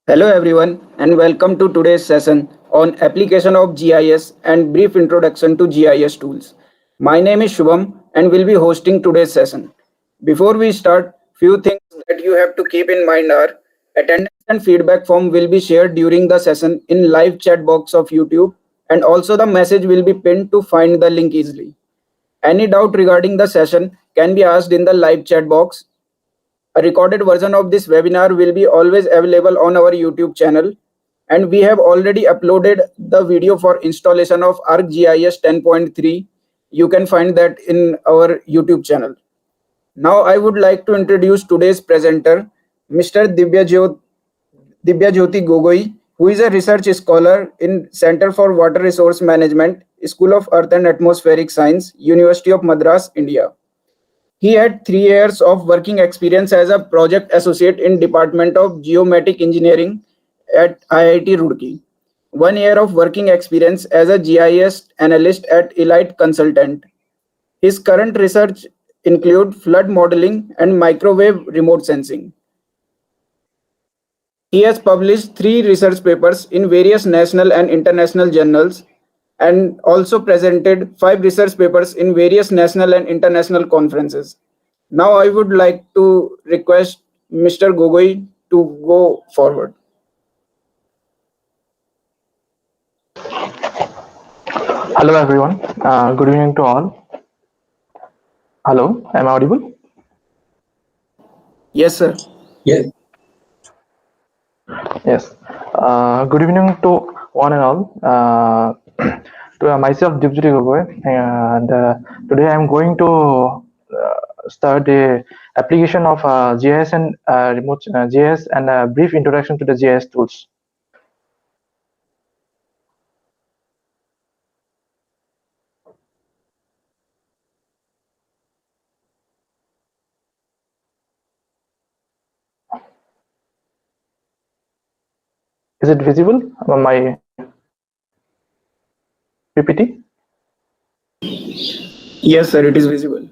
Hello everyone and welcome to today's session on application of GIS and brief introduction to GIS tools. My name is Shubham and will be hosting today's session. Before we start, few things that you have to keep in mind are attendance and feedback form will be shared during the session in live chat box of YouTube, and also the message will be pinned to find the link easily. Any doubt regarding the session can be asked in the live chat box. A recorded version of this webinar will be always available on our YouTube channel, and we have already uploaded the video for installation of ArcGIS 10.3. You can find that in our YouTube channel. Now I would like to introduce today's presenter, Mr. Dipjyoti Gogoi, who is a research scholar in Center for Water Resource Management, School of Earth and Atmospheric Science, University of Madras, India. He had 3 years of working experience as a project associate in Department of Geomatic Engineering at IIT Roorkee. 1 year of working experience as a GIS analyst at Elite Consultant. His current research include flood modeling and microwave remote sensing. He has published 3 research papers in various national and international journals and also presented 5 research papers in various national and international conferences. Now I would like to request Mr. Gogoi to go forward. Hello everyone. Good evening to all. Hello, am I audible? Yes, sir. Yeah. Yes. Good evening to one and all. To myself, Dipjyoti Gogoi, and today I am going to start the application of GIS and remote GIS and a brief introduction to the GIS tools. Is it visible on my PPT? Yes, sir, it is visible.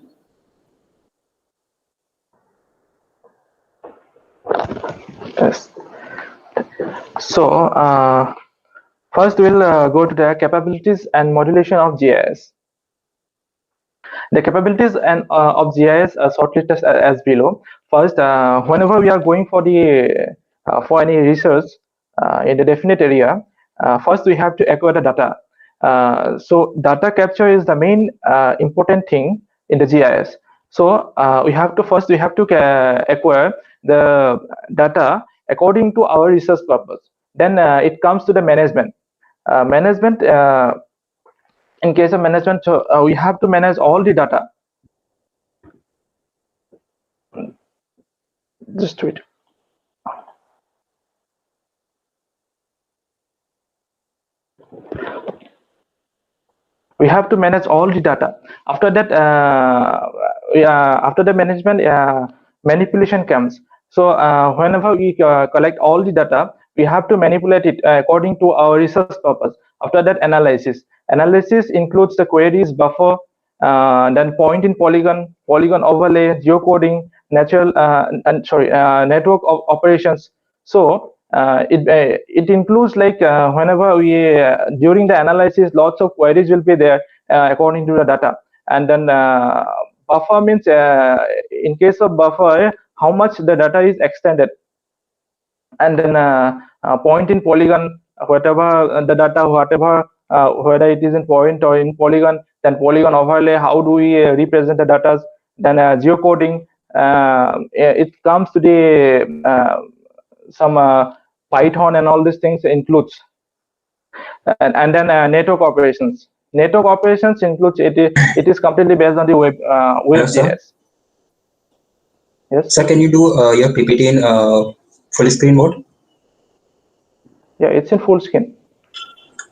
Yes. So first we'll go to the capabilities and modulation of GIS. The capabilities and of GIS are shortlisted as below. First, whenever we are going for the for any research in the definite area, first we have to acquire the data. So data capture is the main important thing in the GIS. So we have to acquire the data according to our research purpose. Then it comes to the management. In case of management, we have to manage all the data. Just wait. We have to manage all the data. After that, after the management, manipulation comes. So whenever we collect all the data, we have to manipulate it according to our research purpose. After that, analysis. Analysis includes the queries, buffer, then point in polygon, polygon overlay, geocoding, network operations. So it includes like whenever we during the analysis, lots of queries will be there according to the data. And then buffer means in case of buffer, how much the data is extended. And then point in polygon, whatever the data, whether it is in point or in polygon, then polygon overlay, how do we represent the data. Then geocoding, it comes to the some Python and all these things includes. And then network operations. Network operations includes it is completely based on the web JS. Yes. Sir, can you do your PPT in full screen mode? Yeah, it's in full screen.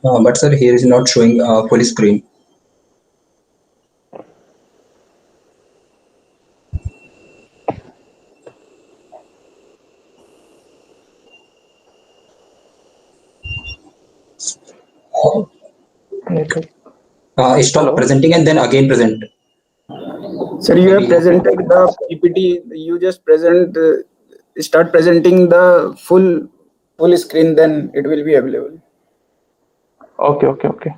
But sir, here is not showing full screen. Stop Hello? presenting and then again present. Sir, you have presented the PPT. You just start presenting the full full screen, then it will be available. Okay.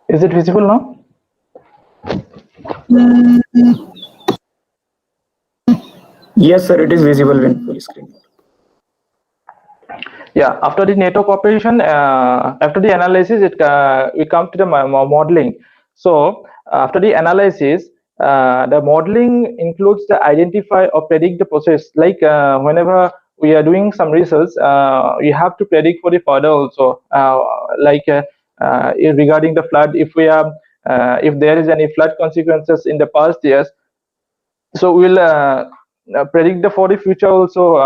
Is it visible now? Yes, sir, it is visible in full screen. Yeah, after the network operation, after the analysis, we come to the modeling. So after the analysis, the modeling includes the identify or predict the process. Like whenever we are doing some research, we have to predict for the further also. Regarding the flood, if there is any flood consequences in the past years, so we'll predict for the future also.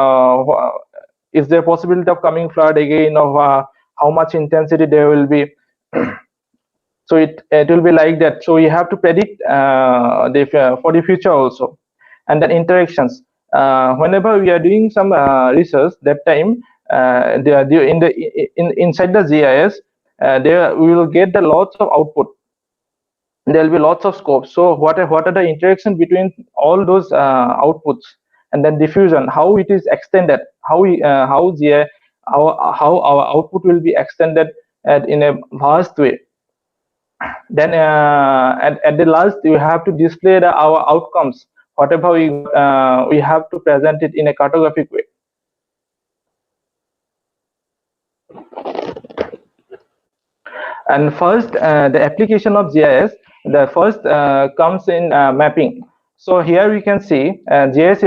Is there possibility of coming flood again, or how much intensity there will be? So it will be like that. So you have to predict for the future also. And then interactions. Whenever we are doing some research, that time inside the GIS, there we will get the lots of output. There will be lots of scopes. So what are the interaction between all those outputs, and then diffusion, how it is extended, how our output will be extended in a vast way. Then at the last, you have to display our outcomes, whatever we have to present it in a cartographic way. And first, the application of GIS, the first comes in mapping. So here we can see GIS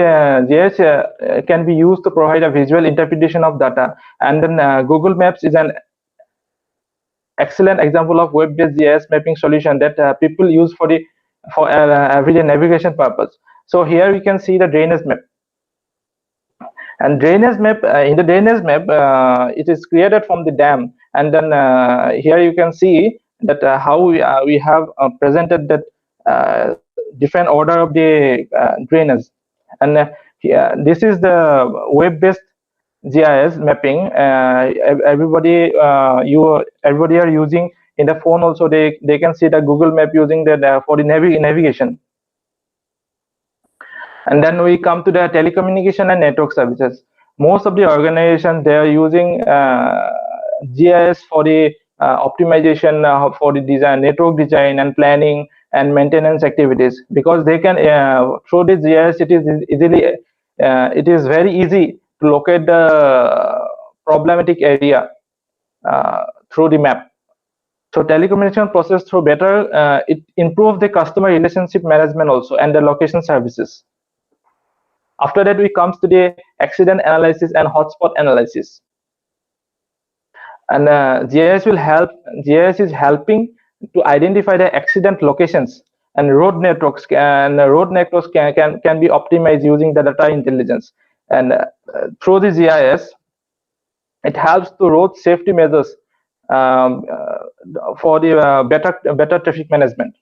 can be used to provide a visual interpretation of data, and then Google Maps is an excellent example of web-based GIS mapping solution that people use for everyday navigation purpose. So here we can see the drainage map. And drainage map, in the drainage map, it is created from the dam, and then here you can see that how we have presented that different order of the drainage. And this is the web-based GIS mapping. Everybody are using in the phone also. They can see the Google Map using that for the navigation. And then we come to the telecommunication and network services. Most of the organizations, they are using GIS for the optimization, for the design, network design and planning and maintenance activities, because they can through the GIS it is very easy to locate the problematic area through the map. So telecommunication process through better, it improve the customer relationship management also, and the location services. After that, we comes to the accident analysis and hotspot analysis. And GIS is helping to identify the accident locations, and road networks can be optimized using the data intelligence. And through the GIS, it helps to road safety measures for the better traffic management.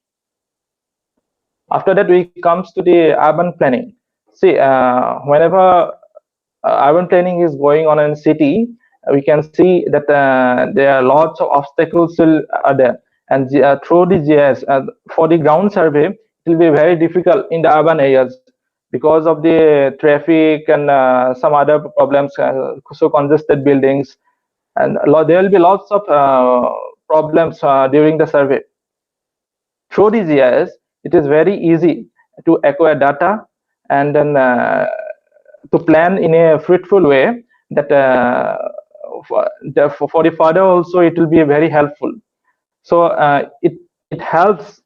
After that, we comes to the urban planning. See, whenever urban planning is going on in city, we can see that there are lots of obstacles still are there. And through the GIS, for the ground survey, it will be very difficult in the urban areas because of the traffic and some other problems, so congested buildings, and there will be lots of problems during the survey. Through the GIS, it is very easy to acquire data, and then to plan in a fruitful way, that for the further also it will be very helpful. So it helps,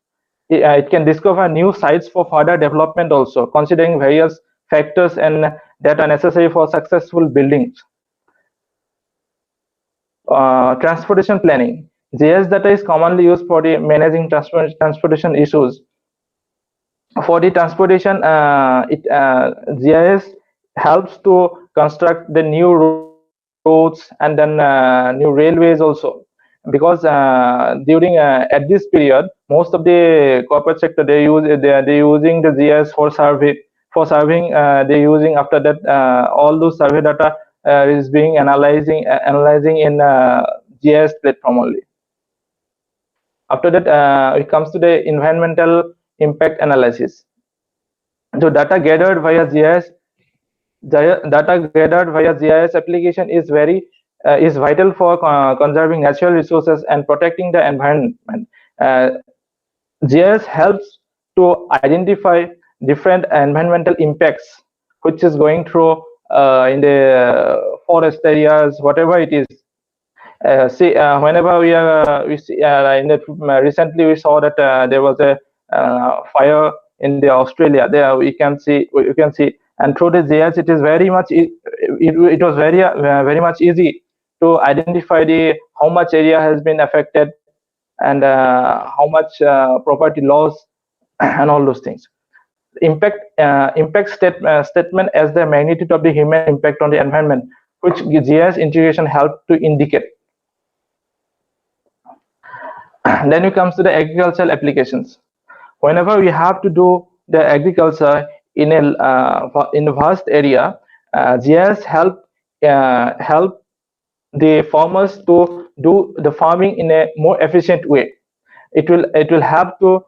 it can discover new sites for further development also, considering various factors and that are necessary for successful buildings. Transportation planning. GIS data is commonly used for the managing transportation issues. For the transportation, GIS helps to construct the new roads, and then new railways also. because during at this period, most of the corporate sector they're using the GIS for survey. For surveying, they're using, after that all those survey data is being analyzing in GIS platform only. After that, it comes to the environmental impact analysis. So data gathered via GIS application is vital for conserving natural resources and protecting the environment. GIS helps to identify different environmental impacts which is going through in the forest areas, whatever it is. Whenever we see recently we saw that there was a fire in the Australia. There you can see, and through the GIS it is very much it was very much easy to identify the how much area has been affected and how much property loss and all those things. Impact statement as the magnitude of the human impact on the environment, which GIS integration helped to indicate. Then it comes to the agricultural applications. Whenever we have to do the agriculture in a vast area, GIS help the farmers to do the farming in a more efficient way. It will help to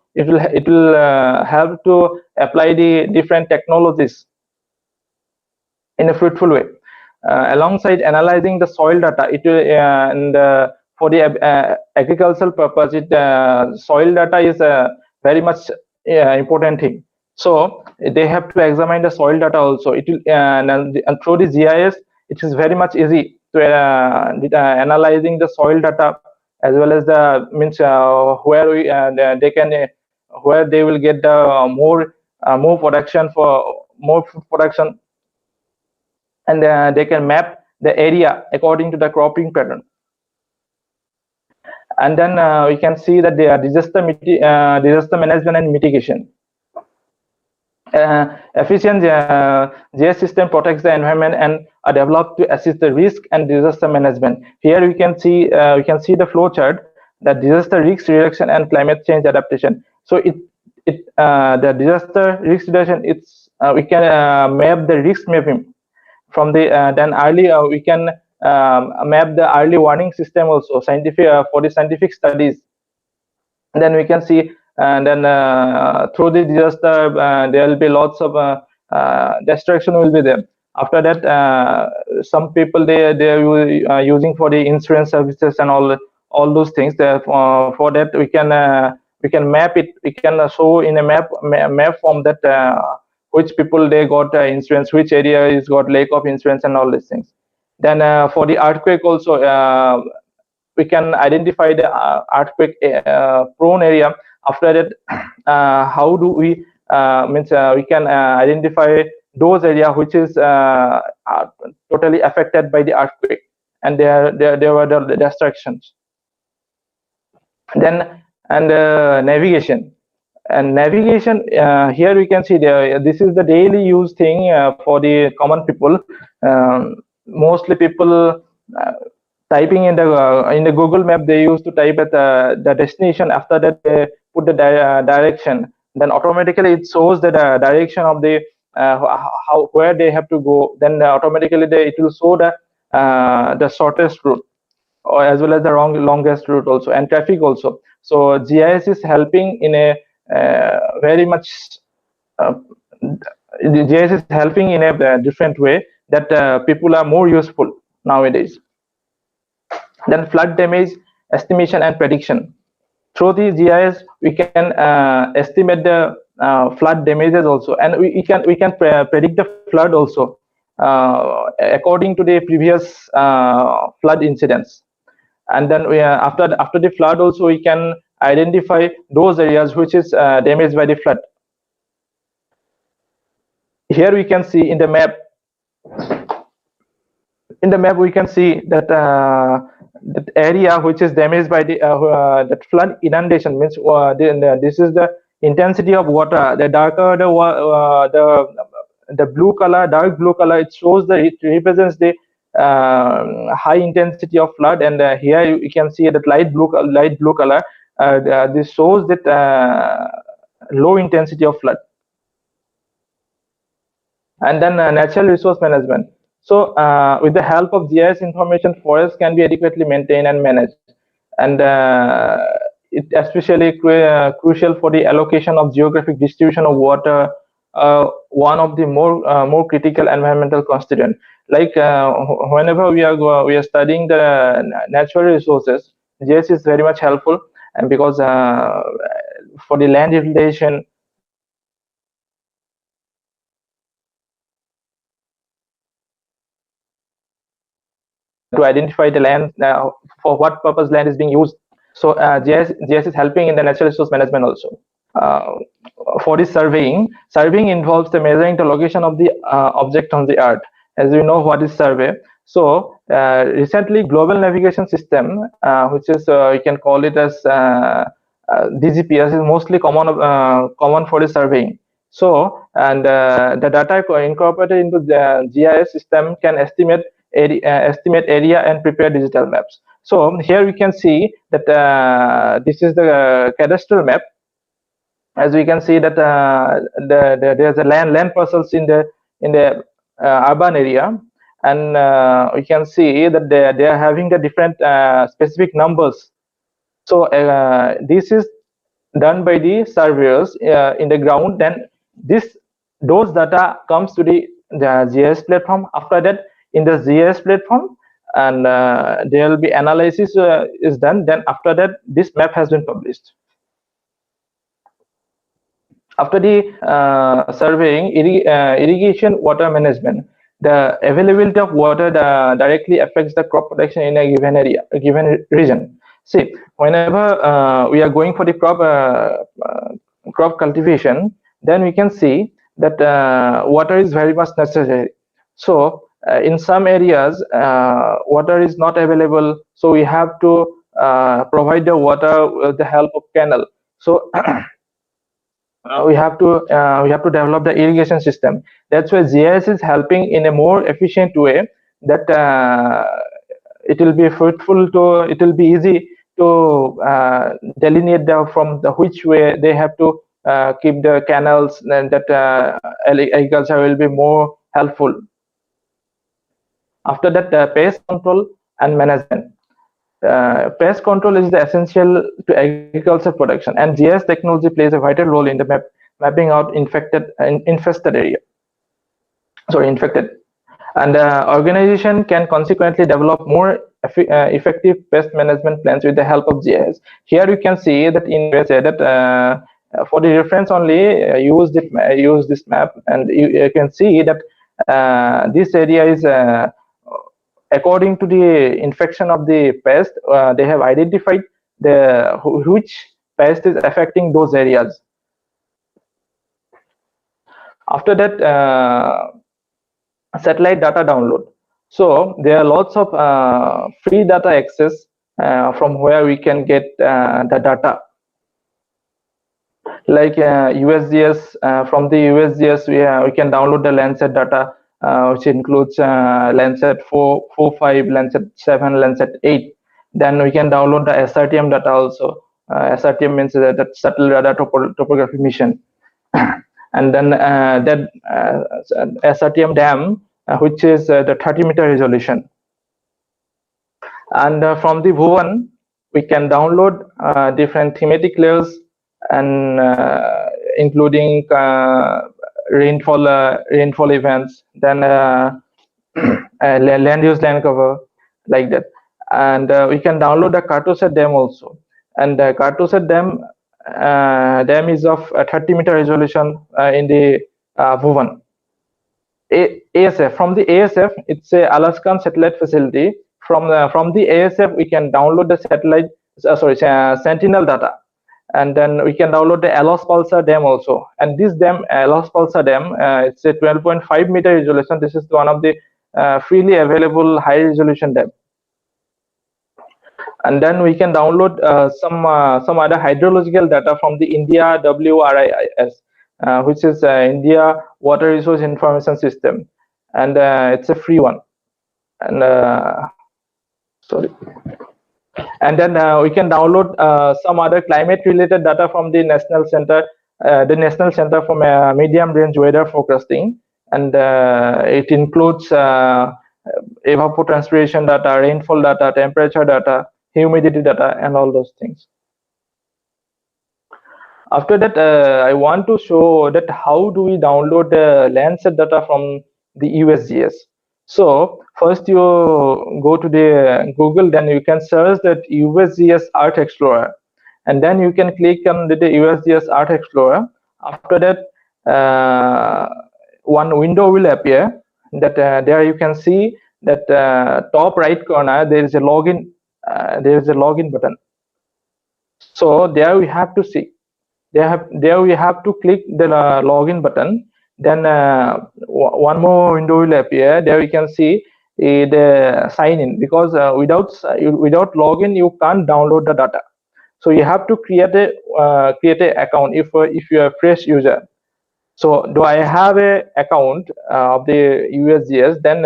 help to apply the different technologies in a fruitful way. Alongside analyzing the soil data, it will for the agricultural purpose, soil data is very much important thing. So they have to examine the soil data also. It will and through the GIS, it is very much easy to analyzing the soil data, as well as the where they will get the more production and they can map the area according to the cropping pattern. And then we can see that they are disaster management and mitigation. Efficient GIS system protects the environment and are developed to assist the risk and disaster management. Here we can see the flow chart, that disaster risk reduction and climate change adaptation. So the disaster risk reduction, it's we can map the risk mapping from the then early we can map the early warning system also, scientific for the scientific studies. And then we can see, and then through the disaster there will be lots of destruction will be there. After that, some people they are using for the insurance services and all those things. For that we can map it. We can show in a map form that which people they got insurance, which area is got lack of insurance and all these things. Then for the earthquake also, we can identify the earthquake prone area. After that, how do we we can identify those areas which is totally affected by the earthquake, and there were the destructions. Then navigation. And navigation, here we can see this is the daily use thing for the common people. Mostly people typing in the Google map, they used to type at the destination. After that they put the direction, then automatically it shows the direction of the where they have to go. Then automatically it will show the shortest route, or as well as the longest route also, and traffic also. So GIS is helping in a very much GIS is helping in a different way that people are more useful nowadays. Then flood damage estimation and prediction. Through the GIS we can estimate the flood damages also, and we can predict the flood also according to the previous flood incidents. And then after the flood also we can identify those areas which is damaged by the flood. Here we can see in the map. In the map we can see that that area which is damaged by the that flood inundation means this is the intensity of water. The darker the blue color, dark blue color, it shows it represents the high intensity of flood, and here you can see that light blue color. This shows that low intensity of flood. And then natural resource management. So with the help of GIS information, forests can be adequately maintained and managed, and it especially crucial for the allocation of geographic distribution of water, one of the more critical environmental constituent. Like whenever we are studying the natural resources, GIS is very much helpful, and because for the land utilization, to identify the land, for what purpose land is being used. So GIS is helping in the natural resource management also. For the surveying involves the measuring the location of the object on the earth. As we know what is survey. So recently global navigation system, which is you can call it as DGPS, is mostly common for the surveying. So, and the data incorporated into the GIS system can estimate area and prepare digital maps. So here we can see that this is the cadastral map. As we can see that there's a land parcels in the urban area, and we can see that they are having the different specific numbers. So this is done by the surveyors in the ground. Then those data comes to the GIS platform. After that, in the GIS platform, and there will be analysis is done. Then after that, this map has been published. After the surveying, irrigation water management, the availability of water directly affects the crop production in a given area, a given region. See, whenever we are going for the crop cultivation, then we can see that water is very much necessary. So in some areas, water is not available, so we have to provide the water with the help of canal. So we have to develop the irrigation system. That's why GIS is helping in a more efficient way, that it will be fruitful to, it will be easy to delineate from the which way they have to keep the canals, and that agriculture will be more helpful. After that, pest control and management. Pest control is the essential to agriculture production, and GIS technology plays a vital role in the mapping out infested area. Sorry, infected. And organization can consequently develop more effective pest management plans with the help of GIS. Here you can see that in USA that for the reference only use this map, and you can see that this area is according to the infection of the pest, they have identified which pest is affecting those areas. After that, satellite data download. So there are lots of free data access from where we can get the data. Like USGS, from the USGS we can download the Landsat data, which includes Landsat 4.5, Landsat 7, Landsat 8. Then we can download the SRTM data also. SRTM means that Shuttle Radar Topography Mission. And then that SRTM DAM, which is the 30-meter resolution. And from the Bhuvan, we can download different thematic layers, and including rainfall events, then land use, land cover, like that. And we can download the Cartosat dam also. And the Cartosat dam is of 30-meter resolution in the Bhuvan. ASF, from the ASF, it's a Alaskan satellite facility. From the ASF, we can download the satellite, Sentinel data, and then we can download the Alos Pulsar dam also. And this dam, Alos Pulsar dam, it's a 12.5-meter resolution. This is one of the freely available high resolution dam. And then we can download some other hydrological data from the India WRIS, which is India Water Resource Information System, and it's a free one. and sorry. And then we can download some other climate related data from the National Center for Medium Range Weather Forecasting, and it includes evapotranspiration data, rainfall data, temperature data, humidity data, and all those things. After that, I want to show that how do we download the Landsat data from the USGS. So first you go to the Google, then you can search that USGS Earth Explorer, and then you can click on the USGS Earth Explorer. After that, one window will appear. That there you can see that top right corner there is a login. There is a login button. So there we have to see. There we have to click the login button. Then one more window will appear. There you can see the sign in, because without login you can't download the data. So you have to create a account if you are a fresh user. So do I have a account of the USGS? Then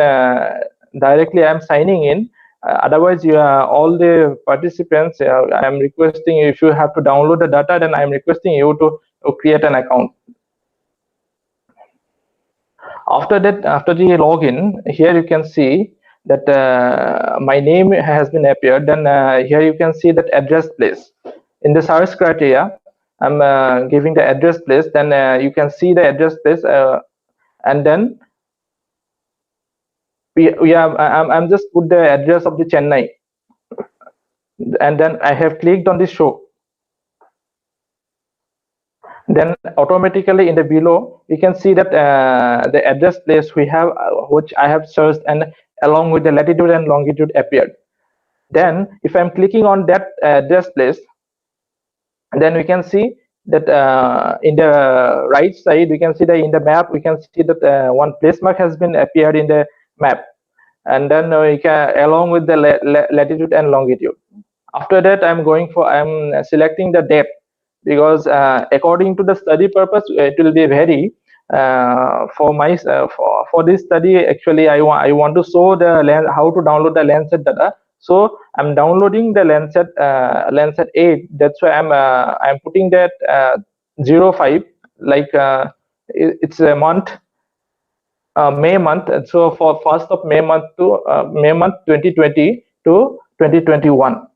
directly I am signing in. Otherwise, all the participants, I am requesting, if you have to download the data, then I am requesting you to create an account. After that, after the login, here you can see that my name has been appeared. Then here you can see that address place. In the search criteria, I'm giving the address place. Then you can see the address place, and then I'm just put the address of the Chennai, and then I have clicked on the show. Then automatically in the below you can see that the address place we have, which I have searched, and along with the latitude and longitude appeared. Then if I'm clicking on that address place, then we can see that in the right side we can see that in the map we can see that one place mark has been appeared in the map, and then we can, along with the latitude and longitude. After that I'm selecting the depth, because according to the study purpose it will be vary. For this study, actually I want to show the how to download the Landsat data. So I'm downloading the Landsat 8. That's why I'm putting that 05, like it's a month, May month. So for 1st of May month to May month 2020 to 2021.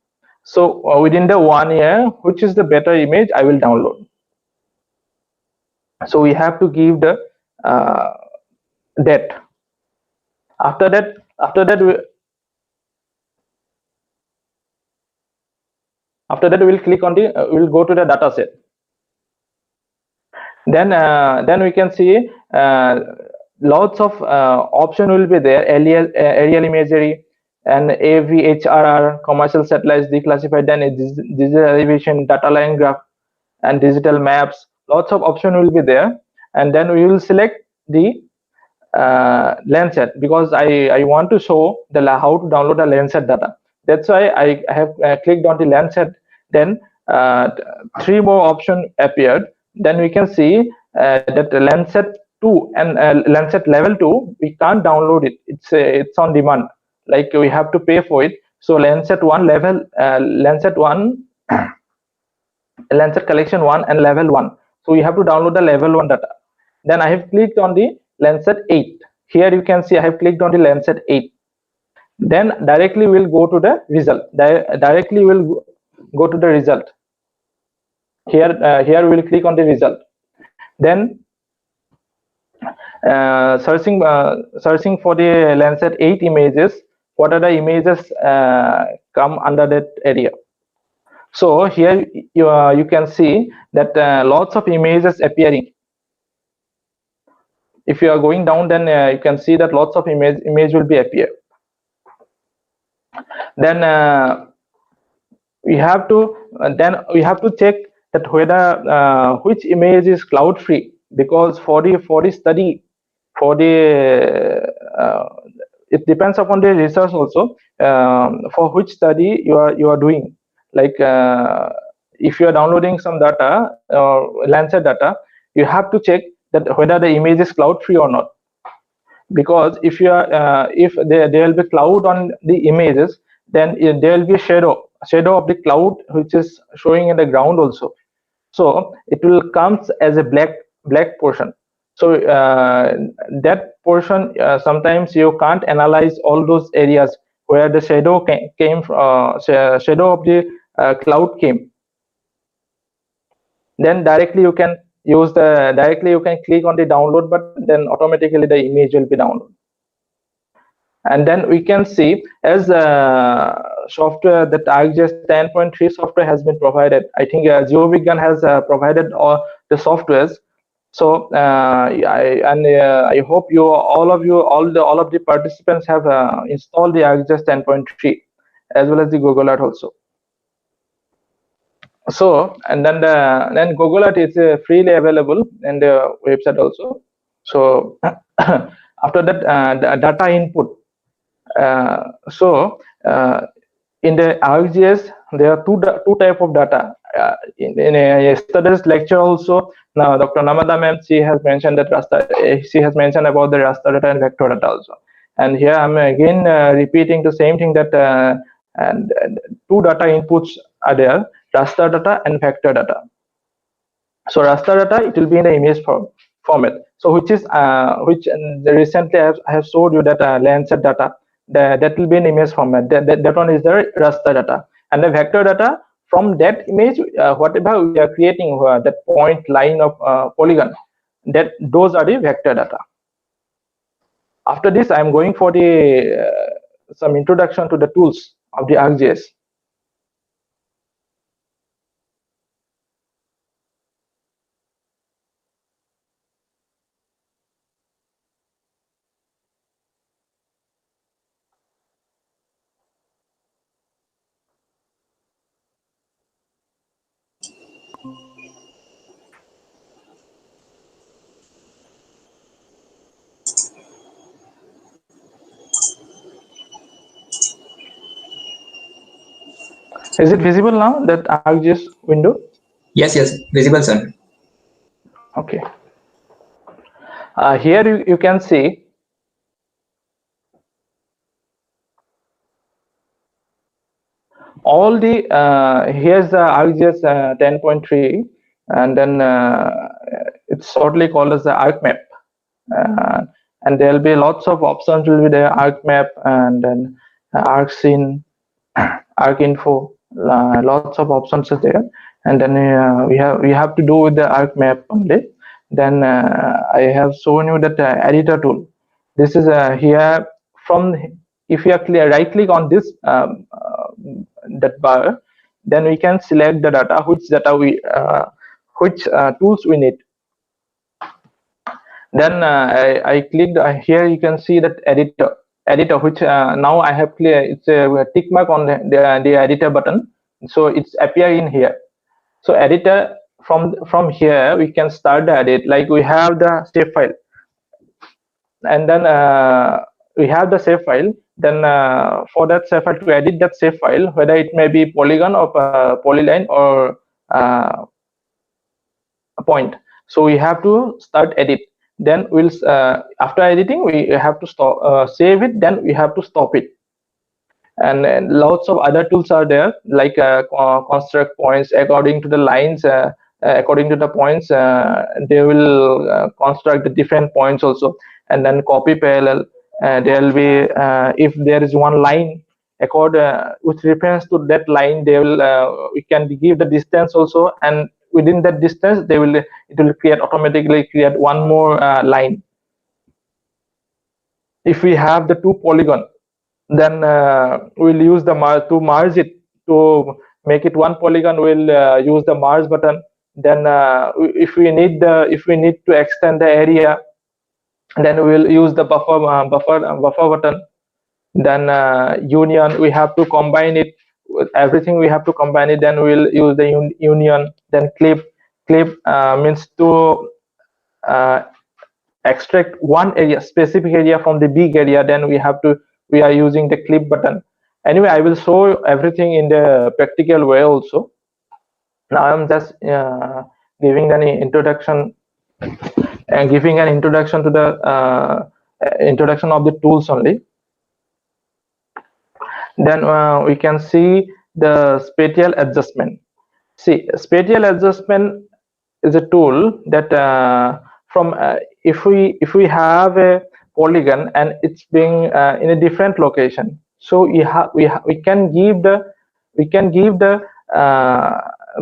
So within the 1 year, which is the better image I will download. So we have to give the date. After that we'll click on the we'll go to the data set. Then we can see lots of option will be there. Aerial imagery and AVHRR, commercial satellites declassified, then digital elevation, data line graph, and digital maps. Lots of option will be there, and then we will select the Landsat, because I want to show how to download the Landsat data. That's why I have clicked on the Landsat. Then 3 more options appeared. Then we can see that the Landsat 2 and Landsat level 2 we can't download it. It's on demand, like we have to pay for it. So Landsat 1 level, Landsat 1, Landsat collection 1 and level 1. So we have to download the level 1 data. Then I have clicked on the Landsat 8. Here you can see I have clicked on the Landsat 8. Then directly we'll go to the result. Directly we'll go to the result. Here we'll click on the result. Then searching for the Landsat 8 images. What are the images come under that area? So here you can see that lots of images appearing. If you are going down, then you can see that lots of image will be appear. Then we have to check that whether which image is cloud free, because for the study, it depends upon the research also, for which study you are doing. Like if you are downloading some data, Landsat data, you have to check that whether the image is cloud free or not. because if you are if there will be cloud on the images, then there will be a shadow of the cloud which is showing in the ground also. So it will comes as a black portion. So that portion sometimes you can't analyze all those areas where the shadow came shadow of the cloud came. Then directly you can click on the download button, then automatically the image will be downloaded. And then we can see as software that ArcGIS 10.3 software has been provided. I think GeoVigyan has provided all the softwares. So I hope all of the participants have installed the ArcGIS 10.3 as well as the Google Earth also. So and then Google Earth is freely available in the website also. So after that the data input. So in the ArcGIS there are two type of data. In yesterday's lecture also, now Dr. Namada ma'am, she has mentioned that she has mentioned about the raster data and vector data also. And here I'm again repeating the same thing, that and two data inputs are there, raster data and vector data. So raster data, it will be in the image format. So which recently I have showed you that Landsat data, that will be in image format. That one is the raster data. And the vector data, from that image, whatever we are creating, that point, line of polygon, those are the vector data. After this, I am going for the some introduction to the tools of the ArcGIS. Is it visible now, that ArcGIS window? Yes, visible, sir. Okay. Here you can see all the here's the ArcGIS 10.3, and then it's shortly called as the ArcMap, and there will be lots of options will be there, ArcMap, and then ArcScene, ArcInfo, lots of options are there. And then we have to do with the ArcMap only. Then I have shown you that editor tool. This is here from, if you are right click on this that bar, then we can select the data, which tools we need. Then I clicked here. You can see that editor, which now I have clear. It's a tick mark on the editor button, so it's appear in here. So editor, from here we can start the edit. Like we have the save file, and then we have the save file. Then for that save file, to edit that save file, whether it may be polygon or polyline or a point, so we have to start edit. Then we'll after editing, we have to stop, save it, then we have to stop it. And lots of other tools are there, like construct points according to the lines, according to the points, they will construct the different points also. And then copy parallel, there will be if there is one line, with reference to that line, they will we can give the distance also, and within that distance it will automatically create one more line. If we have the two polygon, then we'll use the to merge it, to make it one polygon, we'll use the merge button. Then if we need to extend the area, then we'll use the buffer button. Then union, we have to combine it with everything, we have to combine it, then we'll use the union. Then clip means to extract one area, specific area from the big area, then we are using the clip button. Anyway, I will show everything in the practical way also. Now I'm just giving an introduction to the introduction of the tools only. Then we can see the spatial adjustment. See, spatial adjustment is a tool that if we have a polygon and it's being in a different location, so we can give the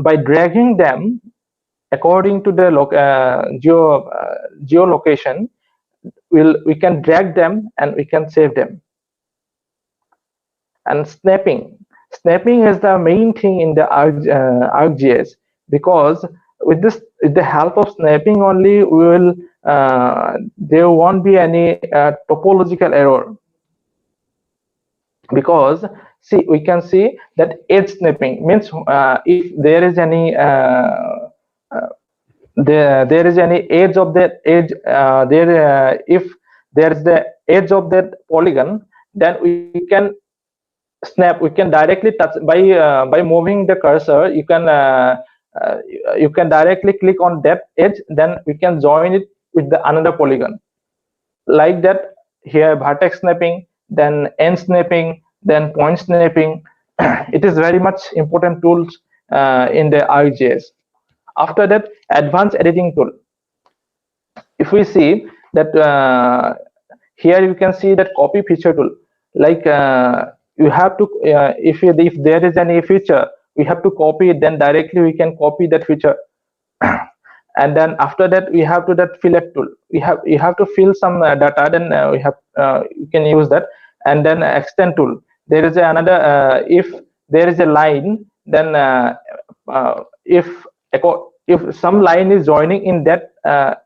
by dragging them according to the geolocation, we can drag them and we can save them. And snapping is the main thing in the ArcGIS, because with the help of snapping only, we will there won't be any topological error. Because see, we can see that edge snapping means if there is any there is any edge of that edge if there is the edge of that polygon, then we can snap, we can directly touch by moving the cursor. You can directly click on that edge, then we can join it with the another polygon, like that. Here vertex snapping, then end snapping, then point snapping. It is very much important tools in the ArcGIS. After that, advanced editing tool. If we see that here you can see that copy feature tool, like you have to if there is any feature, we have to copy it, then directly we can copy that feature. And then after that, we have to that fillet tool. You have to fill some data, then you can use that. And then extend tool. There is another if there is a line, then if some line is joining in that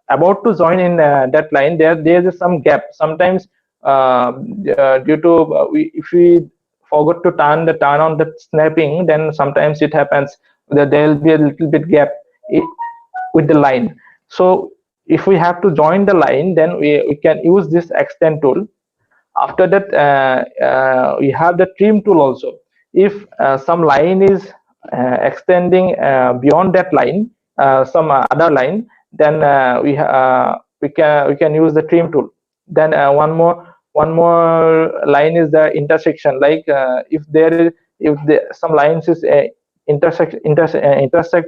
about to join in that line, there is some gap. Sometimes due to if we forgot to turn on the snapping, then sometimes it happens that there will be a little bit gap with the line. So if we have to join the line, then we can use this extend tool. After that, we have the trim tool also. If some line is extending beyond that line, some other line, then we can use the trim tool. Then one more line is the intersection. Like if some lines is intersect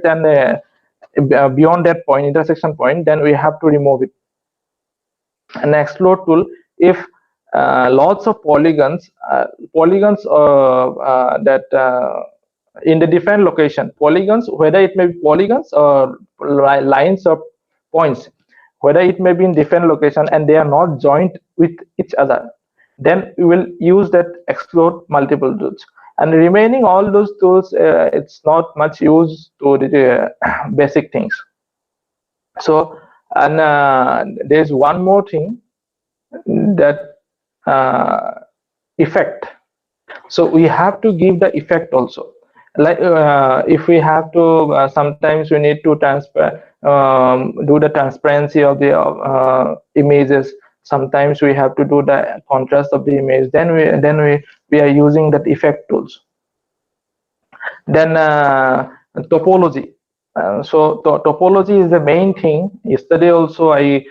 and beyond that point, intersection point, then we have to remove it. An explode tool, if lots of polygons that in the different location, polygons, whether it may be polygons or lines or points, whether it may be in different location and they are not joined with each other, then we will use that explode multiple tools. And remaining all those tools, it's not much use to the basic things. So, and there's one more thing, that effect. So we have to give the effect also. Like if we have to, sometimes we need to do the transparency of the images. Sometimes we have to do the contrast of the image. Then we are using that effect tools. Then topology. So topology is the main thing. Yesterday also I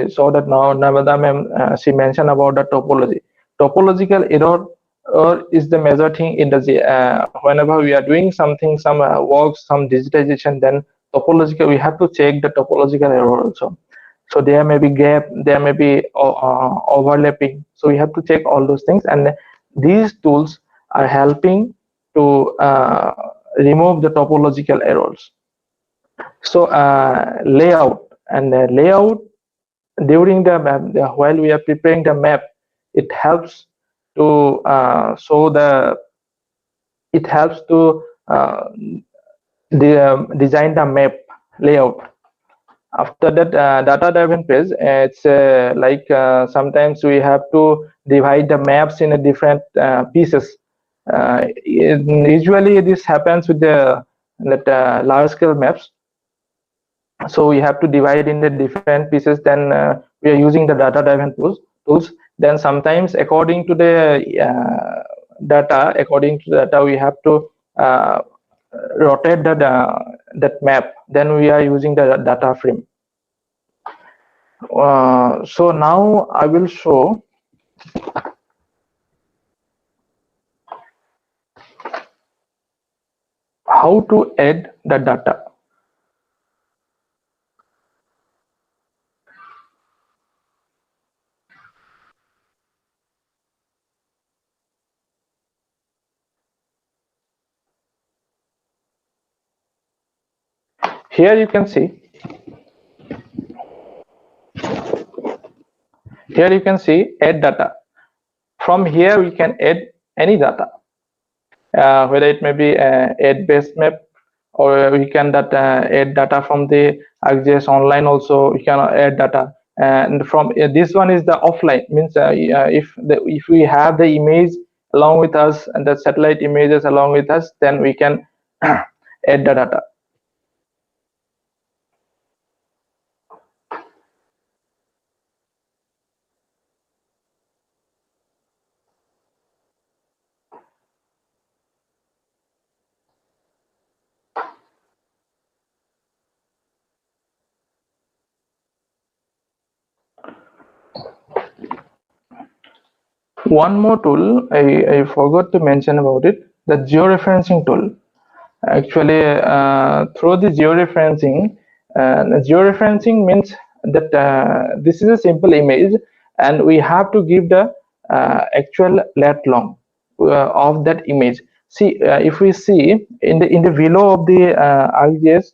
saw that now Namada ma'am she mentioned about the topology. Topological error is the major thing in the whenever we are doing something, some work, some digitization, then topological, we have to check the topological error also. So there may be gap, there may be overlapping. So we have to check all those things, and these tools are helping to remove the topological errors. So layout during the map, while we are preparing the map, it helps to design the map layout. After that, data-driven page, it's like sometimes we have to divide the maps in a different pieces. Usually this happens with the large-scale maps. So we have to divide in the different pieces. Then we are using the data-driven tools. Then sometimes according to the data, we have to rotate that map. Then we are using the data frame. So now I will show how to add the data. Here you can see add data. From here we can add any data, whether it may be add base map, or we can add data from the ArcGIS online also. We can add data, and from this one is the offline, means if we have the image along with us and the satellite images along with us, then we can add the data. One more tool I forgot to mention about it, the georeferencing tool. Actually, through the georeferencing means that this is a simple image, and we have to give the actual lat long of that image. See, if we see in the below of the ArcGIS,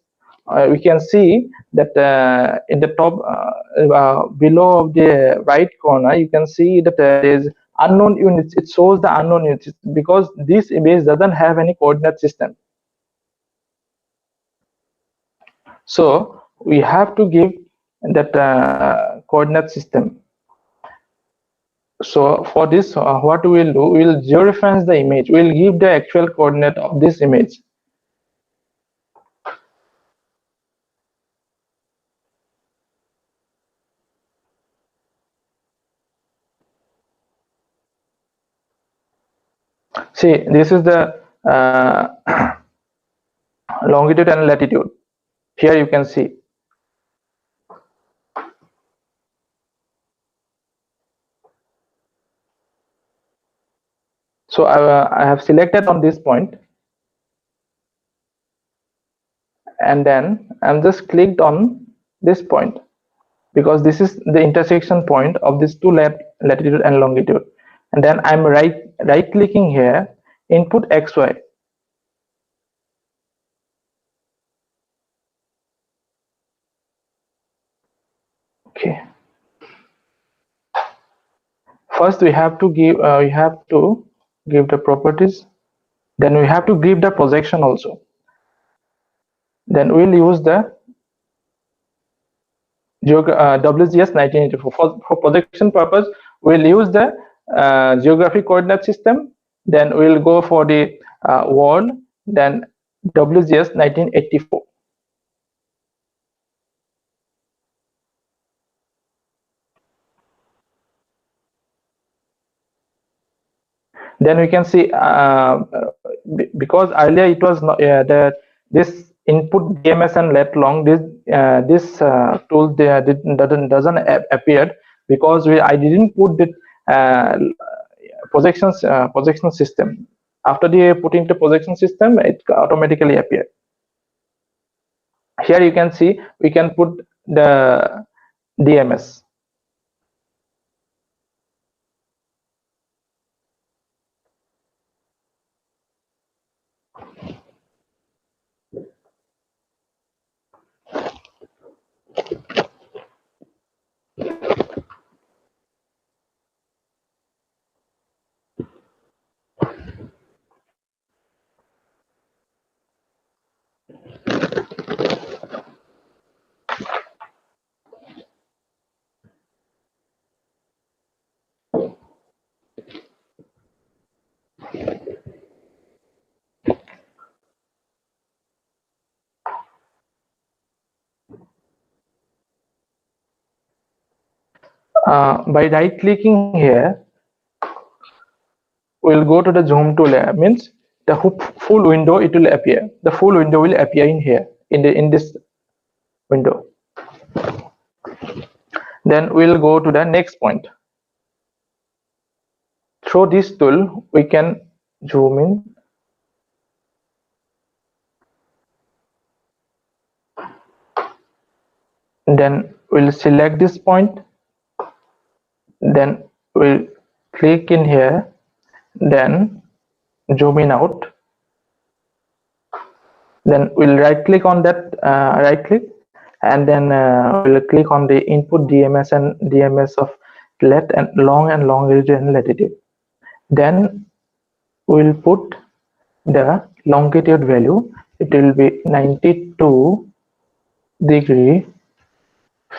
we can see that in the top below of the right corner, you can see that there is unknown units. It shows the unknown units because this image doesn't have any coordinate system. So we have to give that coordinate system. So for this, what we will do, we will georeference the image. We will give the actual coordinate of this image. See, this is the longitude and latitude. Here you can see. So I have selected on this point, and then I'm just clicked on this point because this is the intersection point of these two latitude and longitude. And then I'm right clicking here, input XY. Okay. First we have to give the properties. Then we have to give the projection also. Then we'll use the WGS 1984 for projection purpose. We'll use the geographic coordinate system. Then we'll go for the world. Then WGS 1984. Then we can see because earlier it was not this input DMS and lat long, this tool there doesn't appear because I didn't put the projection system. After the putting the projection system, it automatically appeared. Here you can see we can put the DMS. By right clicking here, we'll go to the zoom tool. Means the full window, it will appear. The full window will appear in here in this window. Then we'll go to the next point. Through this tool, we can zoom in. Then we'll select this point. Then we'll click in here. Then zoom in out. Then we'll right click on that, right click, and then we'll click on the input DMS and DMS of lat and longitude and latitude. Then we'll put the longitude value. It will be 92 degree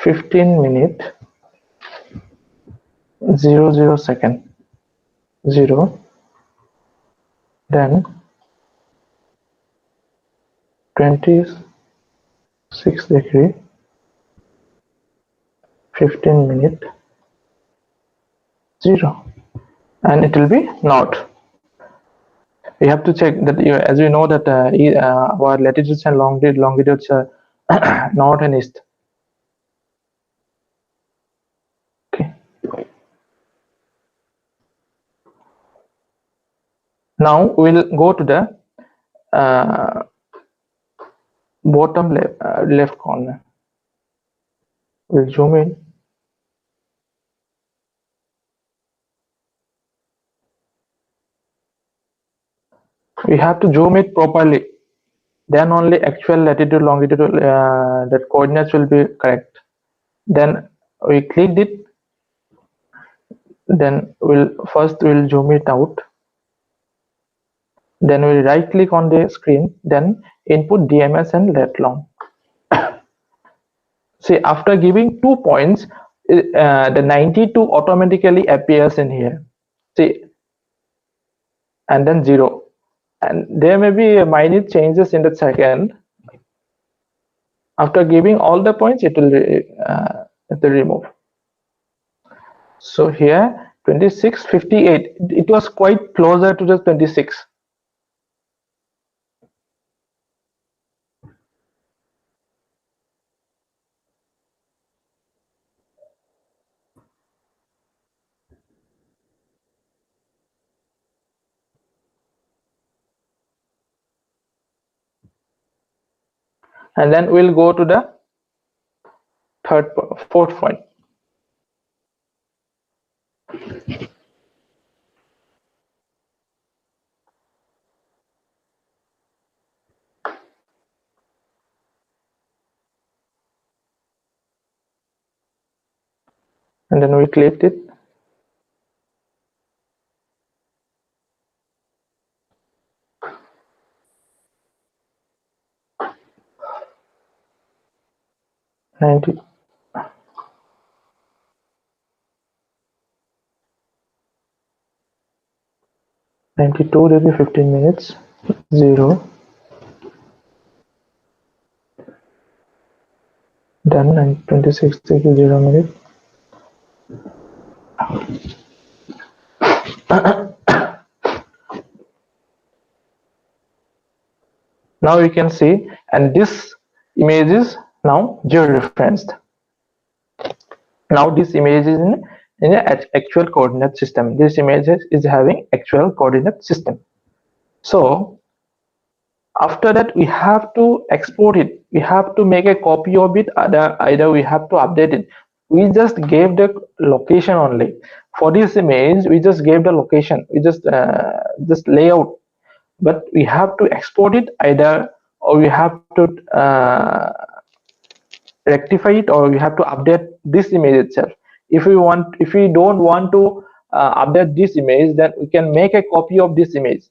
15 minute 00 second 0. Then 26 degree 15 minute 0, and it will be north. We have to check that, as we know that our latitudes and longitudes are north and east. Okay. Now we'll go to the bottom left corner. We'll zoom in. We have to zoom it properly. Then only actual latitude, longitude, that coordinates will be correct. Then we clicked it. Then we'll zoom it out. Then we'll right click on the screen. Then input DMS and lat long. See, after giving 2 points, the 92 automatically appears in here. See, and then 0. And there may be minute changes in the second. After giving all the points, it will remove. So here 26:58. It was quite closer to the 26. And then we'll go to the fourth point. And then we clicked it. Ninety 92 degree 15 minutes 0. Done. 26 degree 0 minute. Now you can see, and this image is now georeferenced. Now this image is in an actual coordinate system. This image is having actual coordinate system. So after that, we have to export it. We have to make a copy of it. Either we have to update it. We just gave the location only. For this image, we just gave the location. We just layout. But we have to export it either, or we have to rectify it, or we have to update this image itself. If we don't want to update this image, then we can make a copy of this image.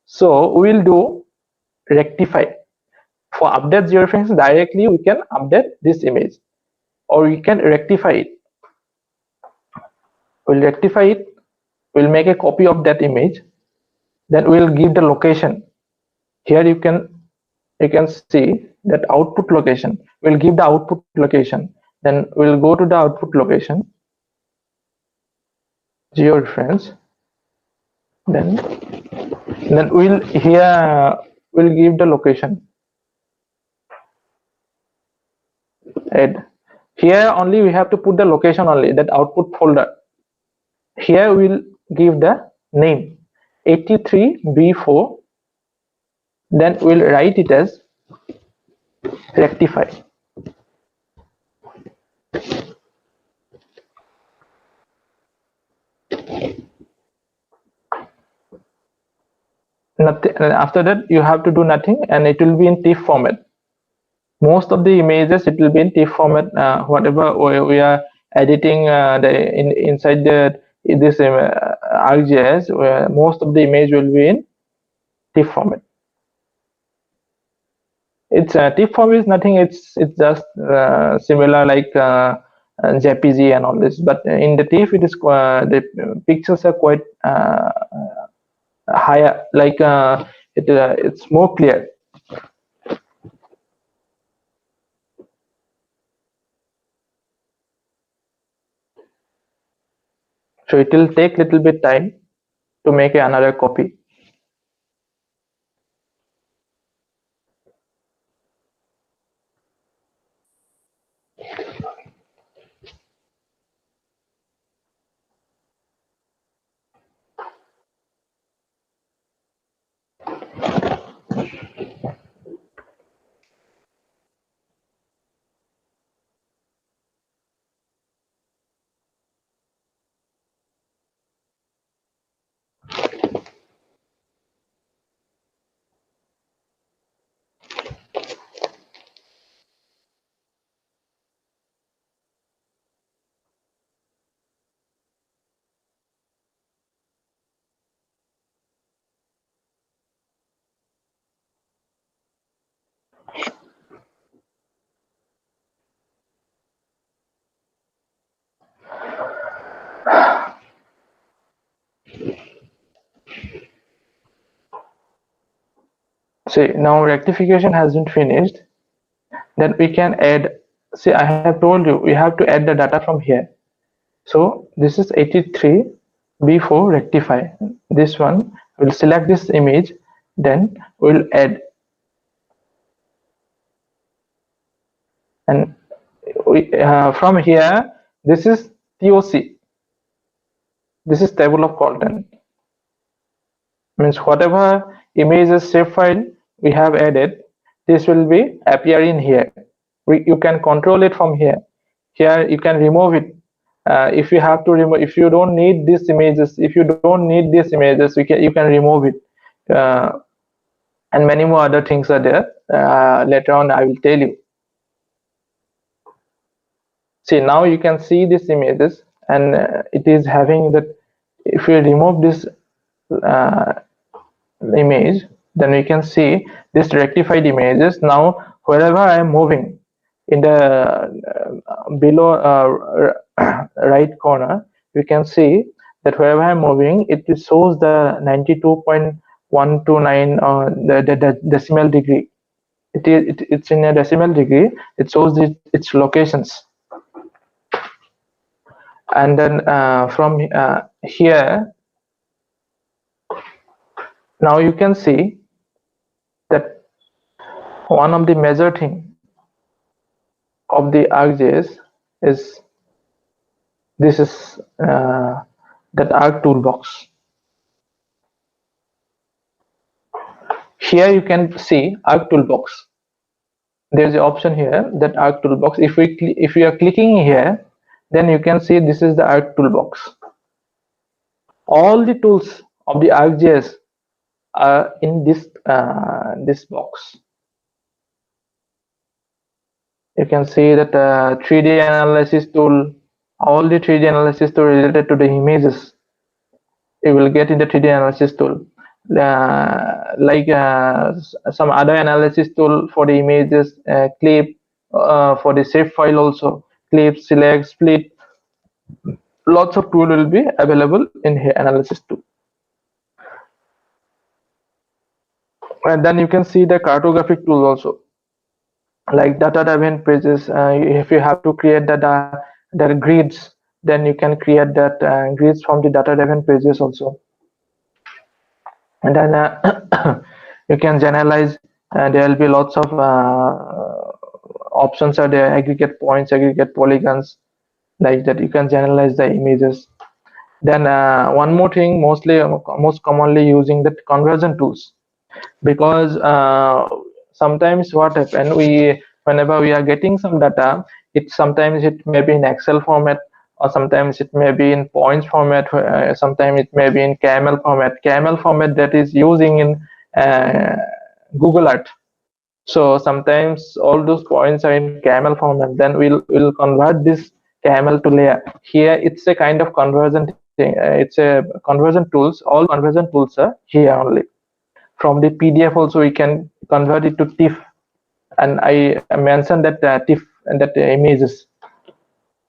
So we'll do rectify. For update georeferencing directly, we can update this image, or we can rectify it. We'll rectify it. We'll make a copy of that image. Then we'll give the location. Here you can see that output location. We'll give the output location. Then we'll go to the output location, georeference. Then we'll give the location. Add. Here only we have to put the location only, that output folder. Here we'll give the name 83B4, then we'll write it as rectify. Nothing, after that you have to do nothing, and it will be in TIFF format. Most of the images it will be in TIFF format. Whatever we are editing inside this ArcGIS, where most of the image will be in TIFF format. It's TIFF format is nothing. It's just similar like JPG and all this, but in the TIFF it is the pixels are quite higher, like it's more clear. So it will take little bit time to make another copy. See, now rectification has been finished. Then we can add. See, I have told you we have to add the data from here. So this is 83B4 rectify. This one, we'll select this image, then we'll add. And we, from here, this is TOC. This is table of content. Means whatever images shape file we have added, this will be appearing here. You can control it from here. Here you can remove it. If you have to remove, if you don't need these images, you can remove it. And many more other things are there. Later on I will tell you. See, now you can see these images, and it is having that. If you remove this image, then we can see this rectified images. Now wherever I am moving in the below right corner, you can see that wherever I am moving, it shows the 92.129 the decimal degree. It's in a decimal degree. It shows its locations. And then from here, now you can see that one of the major thing of the ArcGIS is this is that Arc toolbox. Here you can see Arc toolbox. There is an option here, that Arc toolbox. If we are clicking here, then you can see this is the Arc toolbox. All the tools of the ArcGIS are in this this box. You can see that 3D analysis tool, all the 3D analysis tool related to the images you will get in the 3D analysis tool. Like some other analysis tool for the images, clip, for the shape file also, clip, select, split. Lots of tool will be available in here, analysis tool. And then you can see the cartographic tool also, like data-driven pages. If you have to create the grids, then you can create that grids from the data-driven pages also. And then you can generalize. There will be lots of options are there: aggregate points, aggregate polygons, like that. You can generalize the images. Then one more thing, most commonly using the conversion tools, because sometimes what happen, whenever we are getting some data, sometimes it may be in Excel format, or sometimes it may be in points format, sometimes it may be in camel format that is using in Google Earth. So sometimes all those points are in camel format. Then we'll convert this camel to layer. Here it's a kind of conversion thing. It's a conversion tools. All conversion tools are here only. From the PDF also we can convert it to TIFF, and I mentioned that TIFF and that images.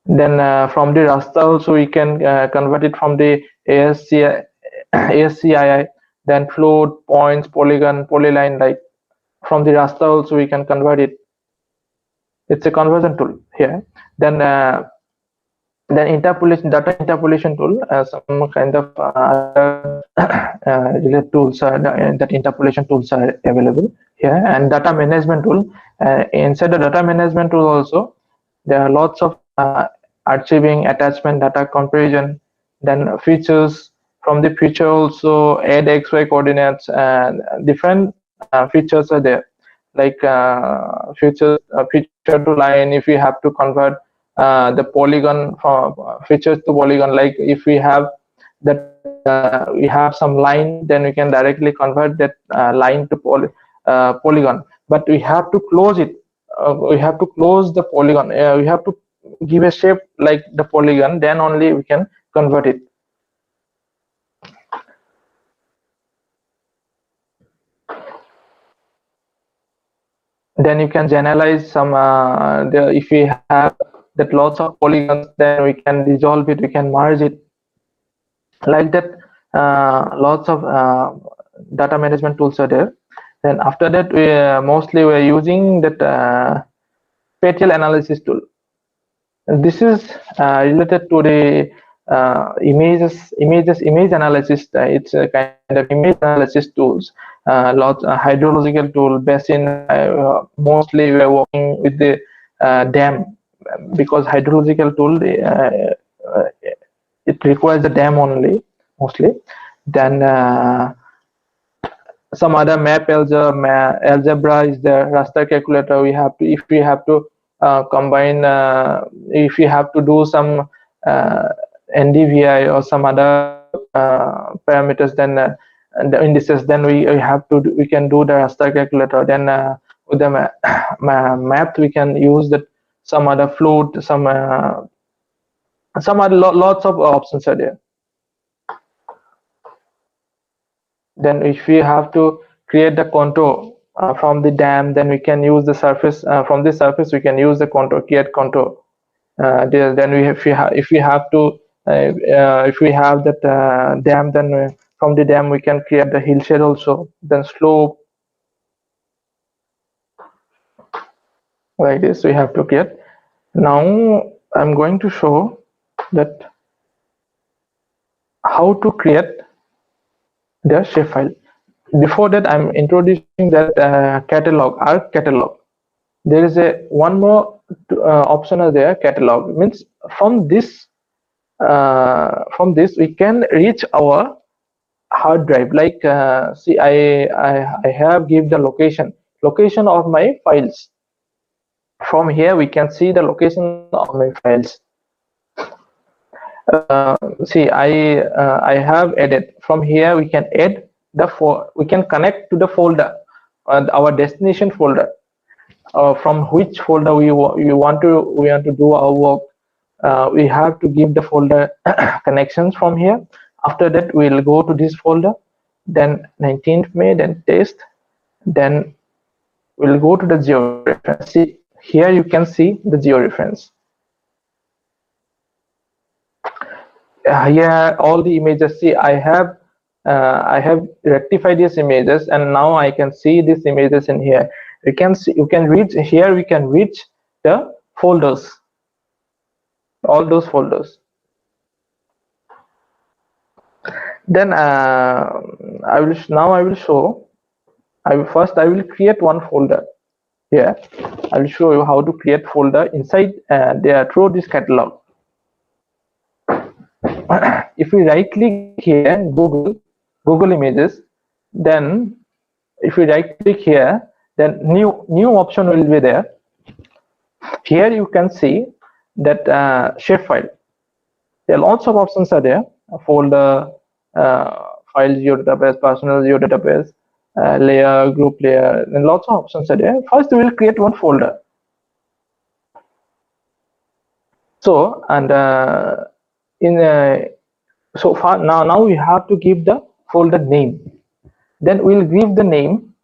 Then from the raster also we can convert it from the ASCII, then float, points, polygon, polyline. Like from the raster also we can convert it. It's a conversion tool here. Then interpolation, data interpolation tool, some kind of related tools that interpolation tools are available here. And data management tool, inside the data management tool also there are lots of archiving, attachment, data comparison, then features. From the feature also add XY coordinates, and different features are there, like feature to line. If we have to convert the polygon from features to polygon, like if we have that we have some line, then we can directly convert that line to polygon, but we have to close it. We have to close the polygon. We have to give a shape like the polygon, then only we can convert it. Then you can generalize some if we have that lots of polygons, then we can resolve it, we can merge it, like that. Lots of data management tools are there. Then after that, mostly we're using that spatial analysis tool. And this is related to the image analysis. It's a kind of image analysis tools. Lots hydrological tool, basin. Mostly we are working with the dam, because hydrological tool it requires the dam only mostly. Then some other map algebra is the raster calculator. We have to, if we have to combine, if we have to do some NDVI or some other parameters, then the indices, then we have to we can do the raster calculator. Then with the map we can use that some other float, some other lots of options are there. Then if we have to create the contour from the dam, then we can use the surface. From the surface we can use the contour, create contour. Then if we have to if we have that dam, then from the dam we can create the hillshade also, then slope, like this we have to create. Now I'm going to show that how to create the shapefile. Before that, I'm introducing that catalog, Arc catalog. There is a one more option are there, catalog. Means from this we can reach our hard drive. Like see, I have give the location of my files. From here we can see the location of my files. See, I have added. From here we can add we can connect to the folder, our destination folder, from which folder we want to do our work. We have to give the folder connections from here. After that we'll go to this folder, then 19th May, then test, then we'll go to the georeference. See, here you can see the georeference. Here all the images. See, I have rectified these images, and now I can see these images in here. You can see, you can reach here, we can reach the folders, all those folders. Then I will show. First I will create one folder. here I'll show you how to create folder inside there through this catalog. If we right click here, Google Images, then if we right click here, then new option will be there. Here you can see that shapefile. There are lots of options are there: folder, files, geodatabase, personal geodatabase, layer, group layer, and lots of options are there. First, we will create one folder. So and so far now we have to give the folder name. Then we'll give the name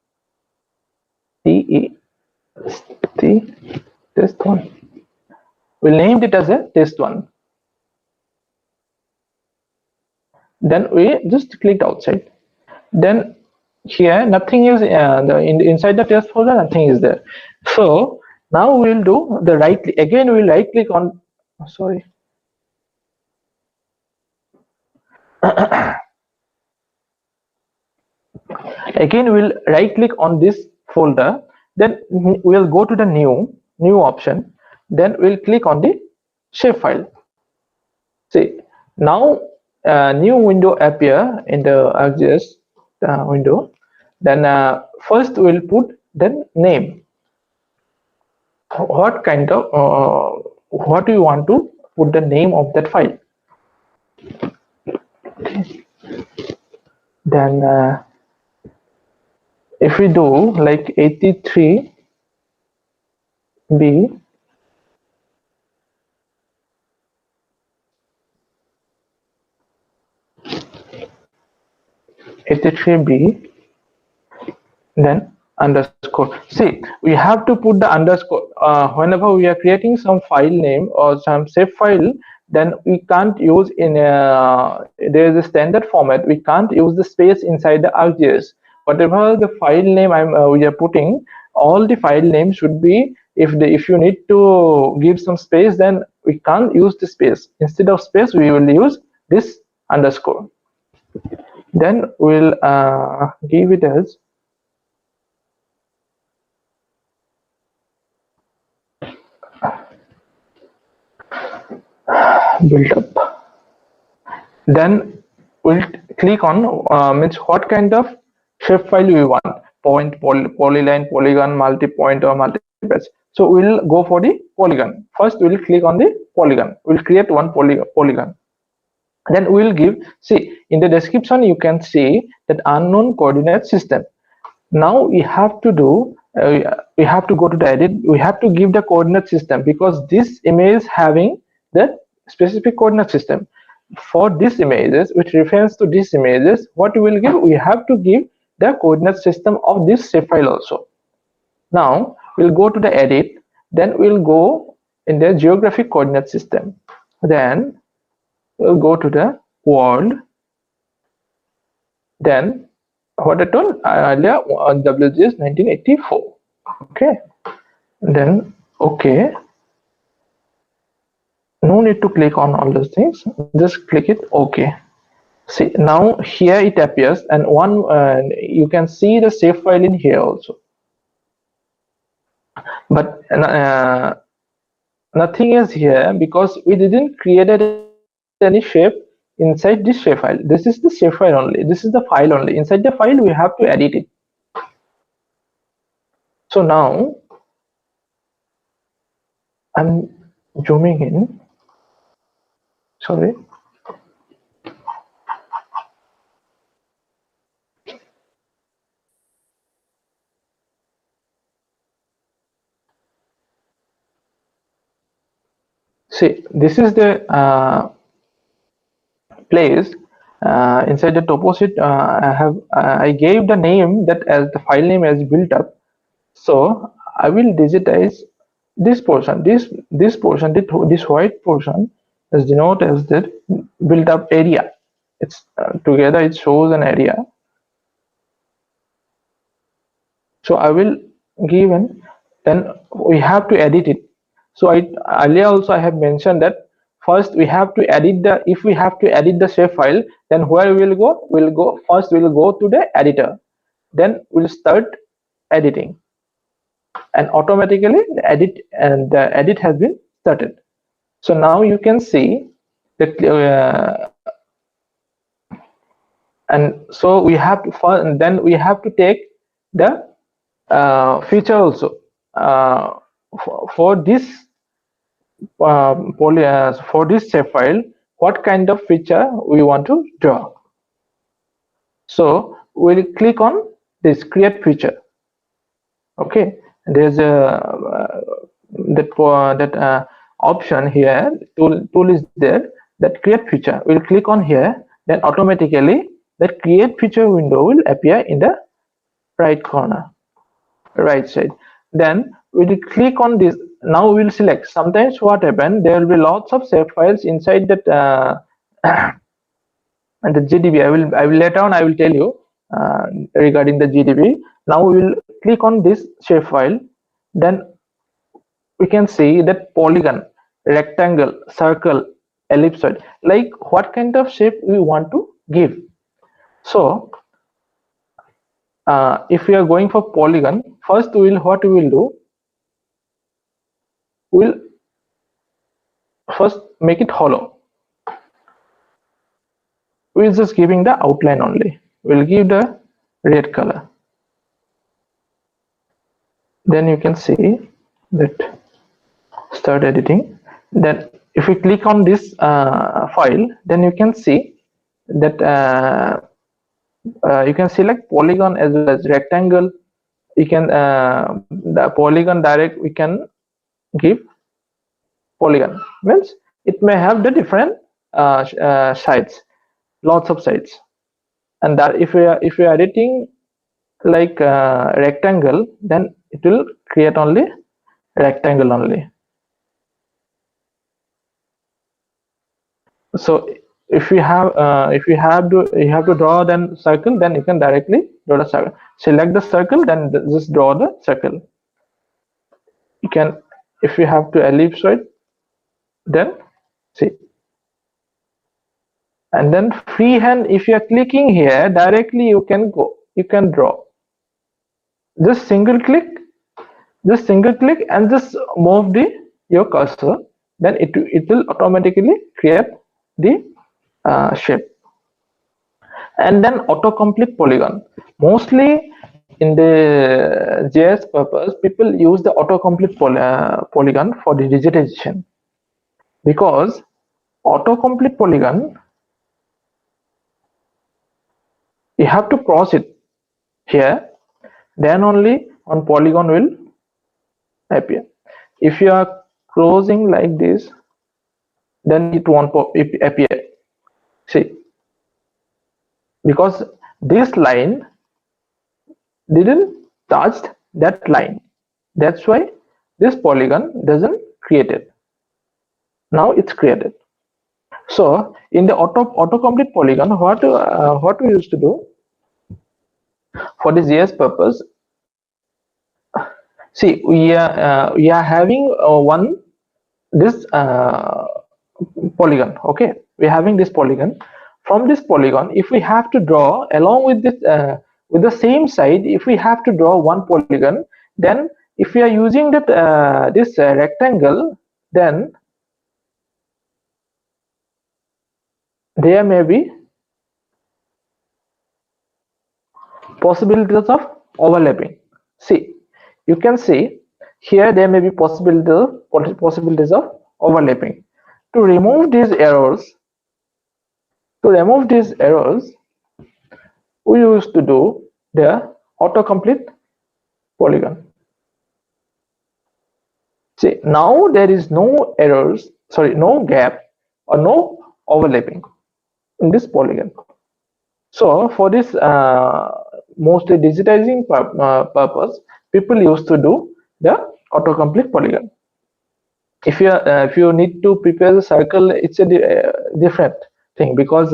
test1. We'll name it as a test1. Then we just clicked outside. Then here nothing is inside the test folder, nothing is there. So now we'll do the right click. Again we'll right click on, sorry. Again we'll right click on this folder, then we'll go to the new option, then we'll click on the shapefile. See, now new window appear in the ArcGIS window. Then first we'll put the name. What kind of what do you want to put the name of that file? Okay. Then if we do like 83B, 83B, then underscore. See, we have to put the underscore whenever we are creating some file name or some shape file. Then we can't use in there is a standard format. We can't use the space inside the ArcGIS. Whatever the file name we are putting, all the file names should be, if you need to give some space, then we can't use the space. Instead of space, we will use this underscore. Then we'll give it as build up. Then we'll click on means what kind of shapefile we want: point, polyline, polygon, multi-point, or multi-patch. So we'll go for the polygon. First we'll click on the polygon. We'll create one polygon. Then we'll give, see in the description you can see that unknown coordinate system. Now we have to do we have to go to the edit. We have to give the coordinate system, because this image is having the specific coordinate system. For these images, which refers to these images, what we will give, we have to give the coordinate system of this shapefile also. Now we'll go to the edit, then we'll go in the geographic coordinate system. Then we'll go to the world. Then what I told earlier, WGS 1984. Okay. Then okay. No need to click on all those things. Just click it. Okay. See, now here it appears, and one you can see the shape file in here also. But nothing is here because we didn't create any shape inside this shapefile. This is the shapefile only. This is the file only. Inside the file, we have to edit it. So now I'm zooming in. Sorry. See, this is the place inside the topo sheet. I gave the name that as the file name as built up. So I will digitize this portion. This portion, this white portion, is denoted as the built up area. It's together it shows an area. So I will give an, then we have to edit it. So earlier also I have mentioned that first we have to edit the, if we have to edit the shapefile, then where we will go? We'll go first, we'll go to the editor. Then we'll start editing. and automatically the edit has been started. So now you can see that and so we have to then we have to take the feature also for this for this shapefile, what kind of feature we want to draw. So we'll click on this create feature. Okay, there's that option here, tool is there, that create feature. We'll click on here, then automatically that create feature window will appear in the right corner, right side. Then we'll click on this. Now we'll select. Sometimes what happen, there will be lots of shape files inside that and the GDB. I will later on I will tell you regarding the GDB. Now we will click on this shape file. Then we can see that polygon, rectangle, circle, ellipsoid, like what kind of shape we want to give. So if we are going for polygon, first what we will do, we'll first make it hollow. We're just giving the outline only. We'll give the red color. Then you can see that start editing. Then if we click on this file, then you can see that you can select polygon as well as rectangle. You can the polygon direct, we can give polygon, means it may have the different sides, lots of sides. And that if we are editing like rectangle, then it will create only rectangle only. So if you have to draw then circle, then you can directly draw the circle. Select the circle, then just draw the circle. You can, if you have to ellipsoid, then see. And then freehand, if you are clicking here directly, you can draw. Just single click and just move your cursor, then it will automatically create the shape. And then autocomplete polygon. Mostly in the GIS purpose, people use the autocomplete polygon for the digitization, because autocomplete polygon, you have to cross it here, then only on polygon will appear. If you are closing like this, then it won't appear. See, because this line didn't touch that line, that's why this polygon doesn't create it. Now it's created. So in the autocomplete polygon, what we used to do for this GIS purpose, see, we are having this polygon. Okay, we're having this polygon. From this polygon, if we have to draw along with this with the same side, if we have to draw one polygon, then if we are using that this rectangle, then there may be possibilities of overlapping. See, you can see here there may be possibilities of overlapping. To remove these errors, we used to do the autocomplete polygon. See, now there is no errors, sorry, no gap or no overlapping in this polygon. So for this mostly digitizing purpose, people used to do the autocomplete polygon. If you need to prepare the circle, it's a different thing, because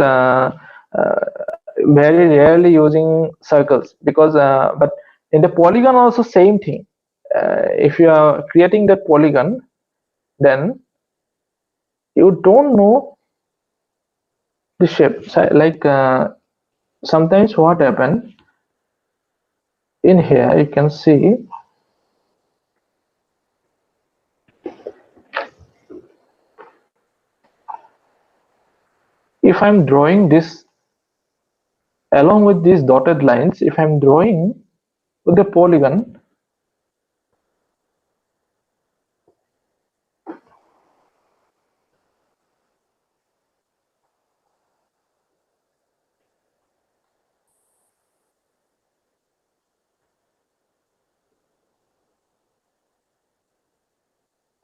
very rarely using circles, because but in the polygon also same thing. If you are creating that polygon, then you don't know the shape. So, like sometimes what happen in here, you can see if I'm drawing this along with these dotted lines, if I'm drawing with the polygon,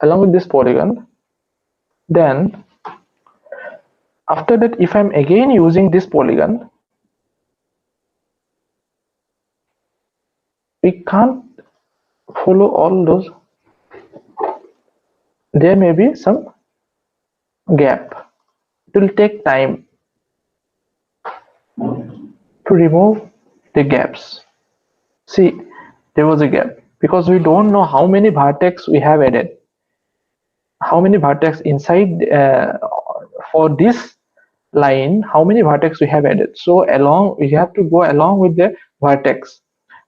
along with this polygon, then after that, if I'm again using this polygon, we can't follow all those. There may be some gap. It will take time to remove the gaps. See, there was a gap because we don't know how many vertex we have added, how many vertex inside for this line, how many vertex we have added. So along, we have to go along with the vertex.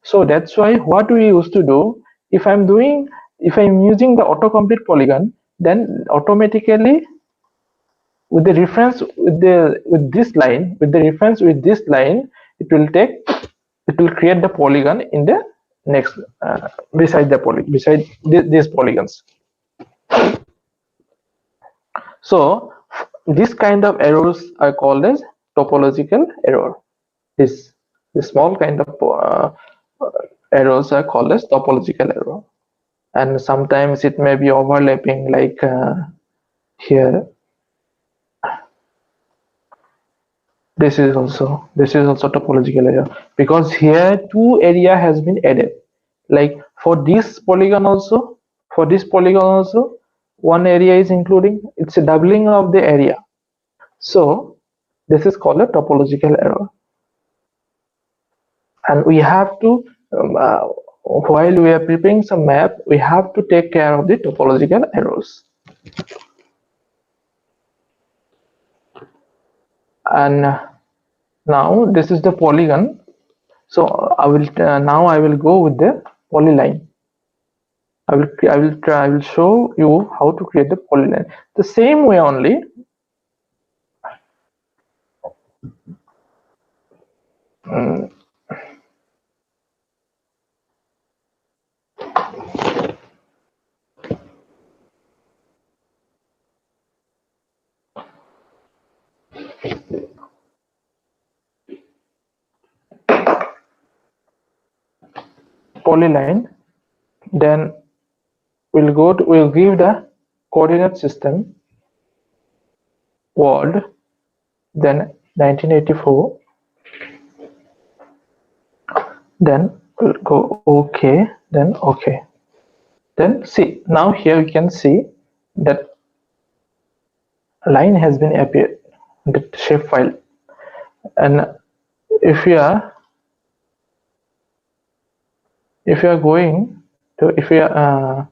So that's why what we used to do, if I'm using the autocomplete polygon, then automatically with the reference with this line, with the reference with this line, it will create the polygon in the next beside these polygons. So this kind of errors are called as topological error. This small kind of errors are called as topological error, and sometimes it may be overlapping, like here. This is also topological error because here two area has been added. Like for this polygon also, one area is including. It's a doubling of the area. So this is called a topological error, and we have to while we are preparing some map, we have to take care of the topological errors. And now this is the polygon. So I will go with the polyline. I will show you how to create the polyline the same way only. Polyline, then we'll give the coordinate system world, then 1984, then we'll go OK, then OK. Then see, now here we can see that line has been appeared in the shapefile, and if we are going to if we are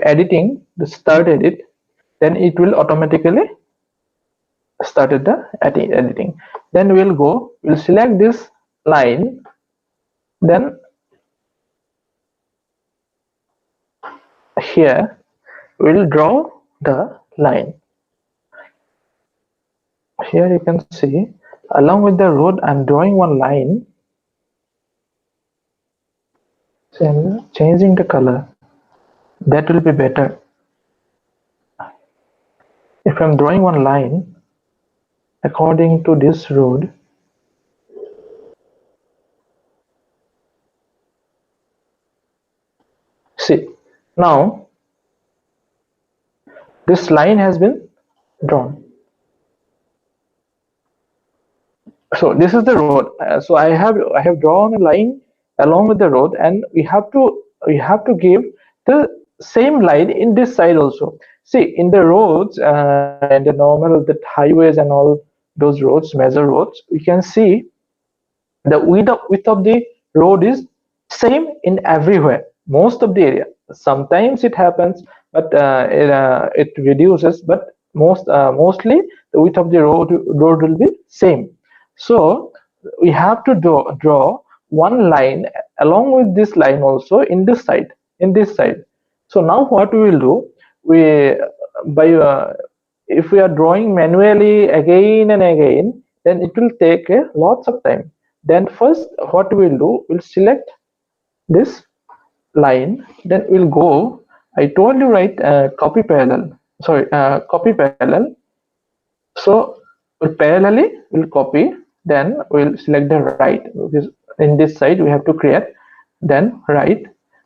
editing the start edit, then it will automatically started the editing. Then we'll select this line, then here we'll draw the line. Here you can see along with the road I'm drawing one line, so I'm changing the color. That will be better. If I'm drawing one line according to this road, see, now this line has been drawn. So this is the road. So I have drawn a line along with the road, and we have to give the same line in this side also. See, in the roads and the normal highways and all those roads, major roads, we can see the width of the road is same in everywhere, most of the area. Sometimes it happens, but it reduces, but mostly the width of the road will be same. So we have to draw one line along with this line also in this side. So now what we will do, we by if we are drawing manually again and again, then it will take lots of time. Then first what we'll do, we'll select this line, then we'll go, I told you, right, copy parallel, copy parallel. So we'll parallelly we'll copy, then we'll select the right, because in this side we have to create, then right,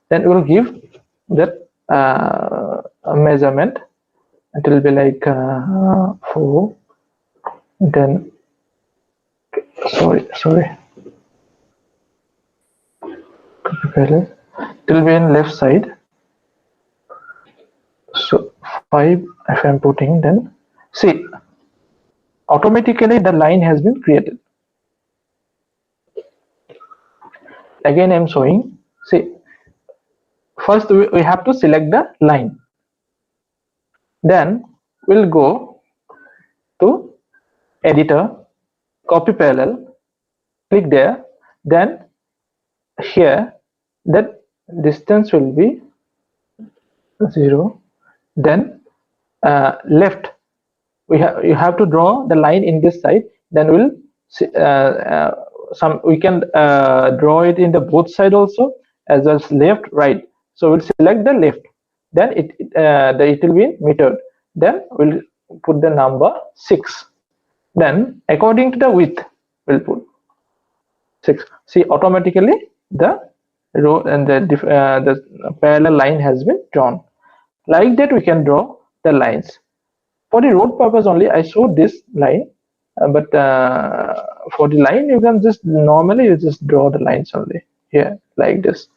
then we'll give that measurement. It will be like 4, then sorry parallel, it will be in left side, so 5 if I'm putting, then see automatically the line has been created. Again I'm showing, see, first we have to select the line, then we'll go to editor, copy parallel, click there, then here that distance will be 0, then left you have to draw the line in this side, then we'll we can draw it in the both side also, as well as left, right. So we'll select the left, then it will be metered, then we'll put the number 6, then according to the width we'll put 6. See, automatically the row and the parallel line has been drawn. Like that we can draw the lines. For the road purpose only I showed this line, but for the line you can just normally you just draw the lines only here like this.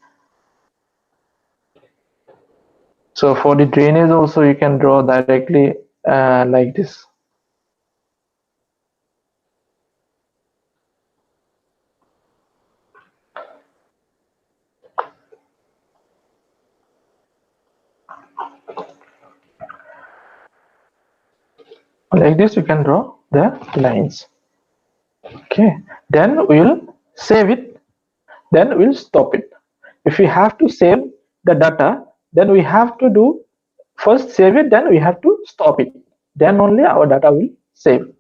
So for the drainage also you can draw directly like this. Like this you can draw the lines. Okay, then we'll save it, then we'll stop it. If we have to save the data, then we have to do first save it, then we have to stop it, then only our data will save.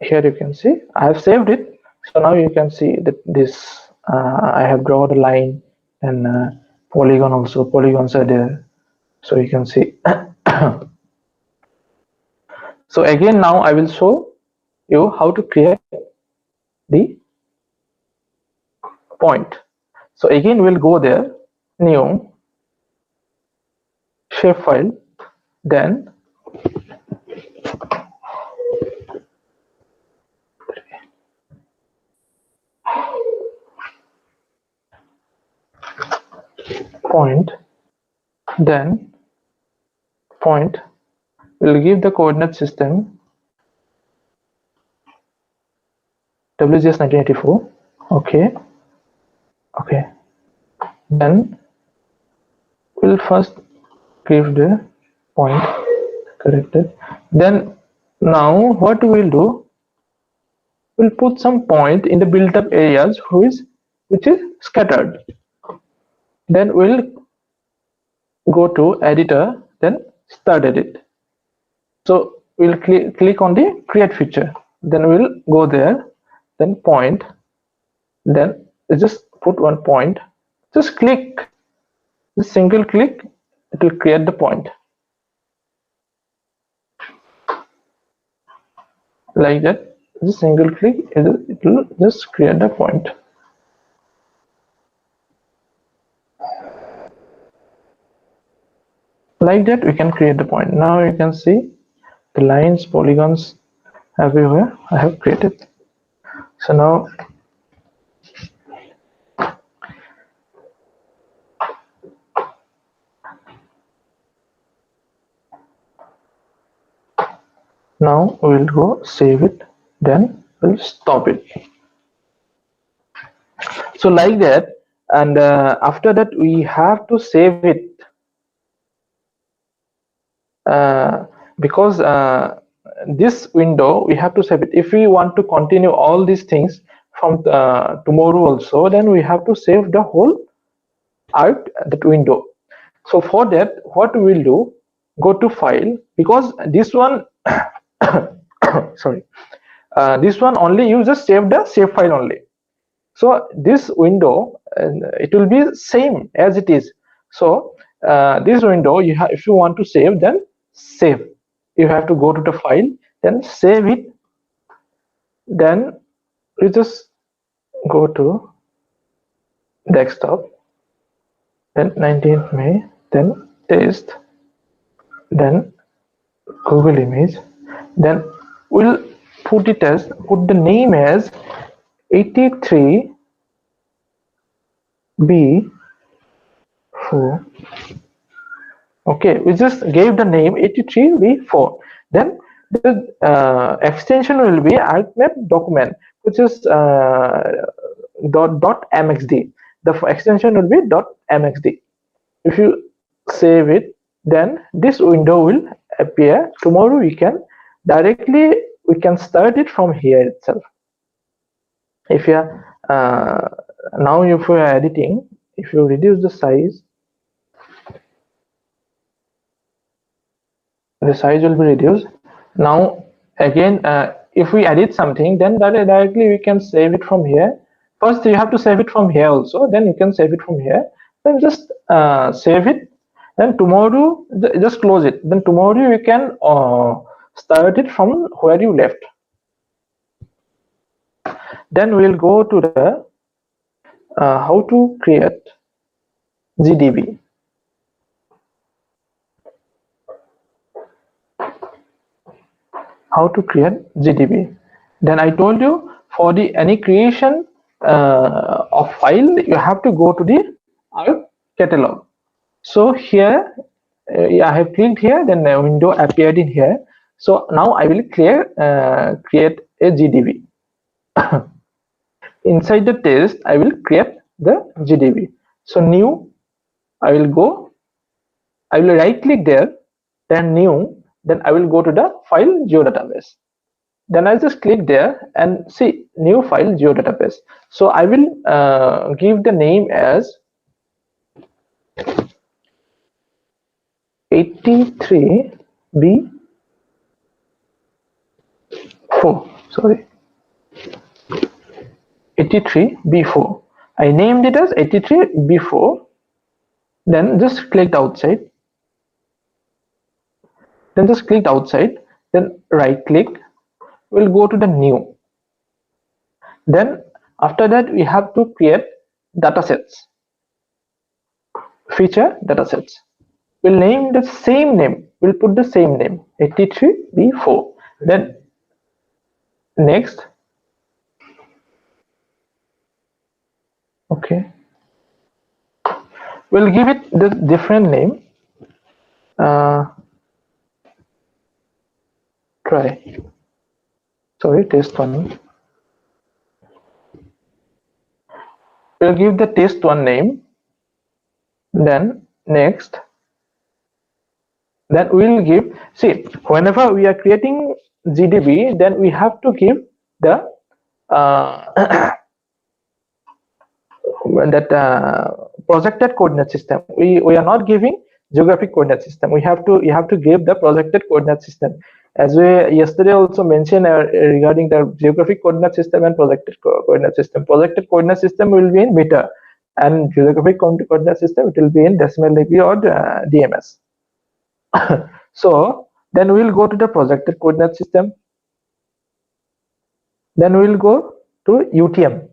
Here you can see I have saved it. So now you can see that this I have drawn the line, and polygon also, polygons are there, so you can see. So again now I will show you how to create the point. So again we'll go there, new shapefile, then point, then point, we'll give the coordinate system WGS 1984. Okay, then we'll first give the point corrected, then now what we'll do, we'll put some point in the built up areas which is scattered, then we'll go to editor, then start edit. So we'll click on the create feature, then we'll go there, then point, then just put one point, just click, just single click, it will create the point like that. Just single click, it will just create the point. Like that we can create the point. Now you can see the lines, polygons everywhere I have created. So now we'll go save it, then we'll stop it. So like that, and after that we have to save it, because this window we have to save it. If we want to continue all these things from tomorrow also, then we have to save the whole that window. So for that what we will do, go to file, because this one sorry, this one only you just save the save file only. So this window it will be same as it is. So this window, you have, if you want to save, then save, you have to go to the file, then save it, then you just go to desktop, then 19th May, then test, then Google image, then we'll put it as, put the name as 83B4. Okay, we just gave the name 83B4. Then the extension will be ArcMap document, which is .mxd. The extension will be .mxd. If you save it, then this window will appear. Tomorrow we can directly start it from here itself. If you are now, if you are editing, if you reduce the size, the size will be reduced. Now again, if we edit something, then directly we can save it from here. First you have to save it from here also, then you can save it from here, then just save it, then tomorrow just close it, then tomorrow you can start it from where you left. Then we'll go to the how to create GDB. How to create GDB. Then I told you, for the any creation of file, you have to go to the Arc catalog. So here I have clicked here, then a window appeared in here. So now I will create a GDB. Inside the test, I will create the GDB. So new, I will right click there, then new, then I will go to the file geodatabase. Then I just click there and see new file geodatabase. So I will give the name as 83B4. Sorry, 83B4. I named it as 83B4. Then just click outside. Then just click outside. Then right click. We'll go to the new. Then after that we have to create datasets. Feature datasets. We'll name the same name. We'll put the same name, 83B4. Then next. Okay. We'll give it the different name. Try. Sorry, test one. We'll give the test one name. Then next. Then we'll give, see, whenever we are creating GDB, then we have to give the projected coordinate system. We are not giving geographic coordinate system. You have to give the projected coordinate system, as we yesterday also mentioned regarding the geographic coordinate system and projected coordinate system. Projected coordinate system will be in meter, and geographic coordinate system, it will be in decimal degree or DMS. So then we'll go to the projected coordinate system. Then we'll go to UTM.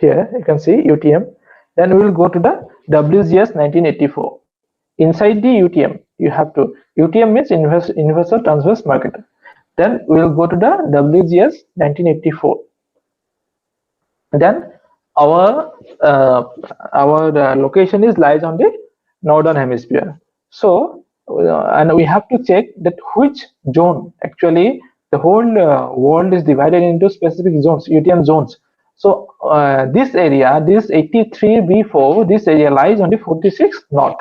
Here you can see UTM. Then we'll go to the WGS 1984. Inside the UTM, you have to, UTM means universal transverse marketer. Then we'll go to the WGS 1984. Then our location lies on the northern hemisphere. So and we have to check that which zone, actually the whole world is divided into specific zones, UTM zones. So this area, this 83B4, this area lies on the 46 north.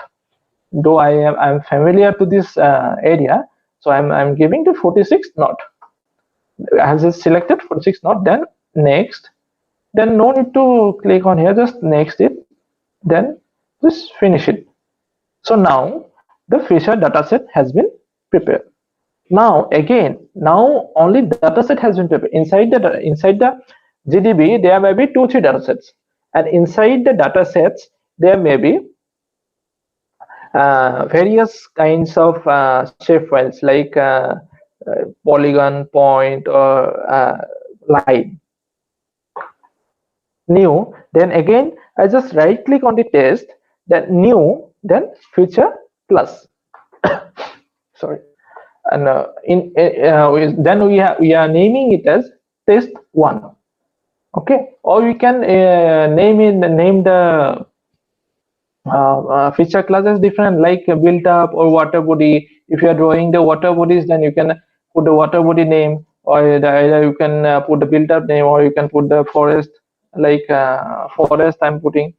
Though I am familiar to this area, so I'm giving the 46 north. I have just selected 46 north. Then next. Then no need to click on here, just next it, then just finish it. So now the feature dataset has been prepared. Now only dataset has been prepared. Inside the GDB, there may be 2-3 datasets, and inside the datasets there may be various kinds of shapefiles like polygon, point, or line. New, then again I just right click on the test, then new, then feature plus. Sorry, and then we are naming it as test 1. Okay, or we can name the feature classes different, like built up or water body. If you are drawing the water bodies, then you can put the water body name, or either you can put the built up name, or you can put the forest, like forest I'm putting.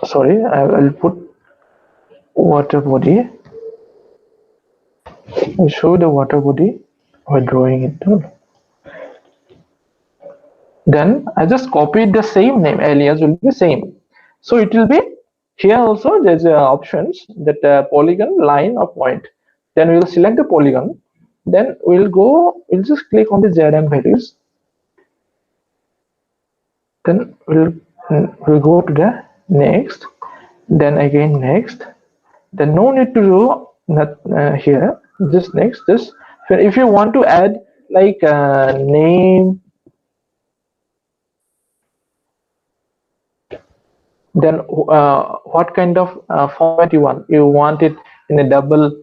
Sorry, I will put water body. I'll show the water body by drawing it down. Then I just copied the same name, alias will be same. So it will be here also. There's options that polygon, line, or point. Then we will select the polygon. Then we'll just click on the ZM values. Then we'll go to the next. Then again next. Then no need to do here. Just next. Just if you want to add like name, then what kind of format you want? You want it in a double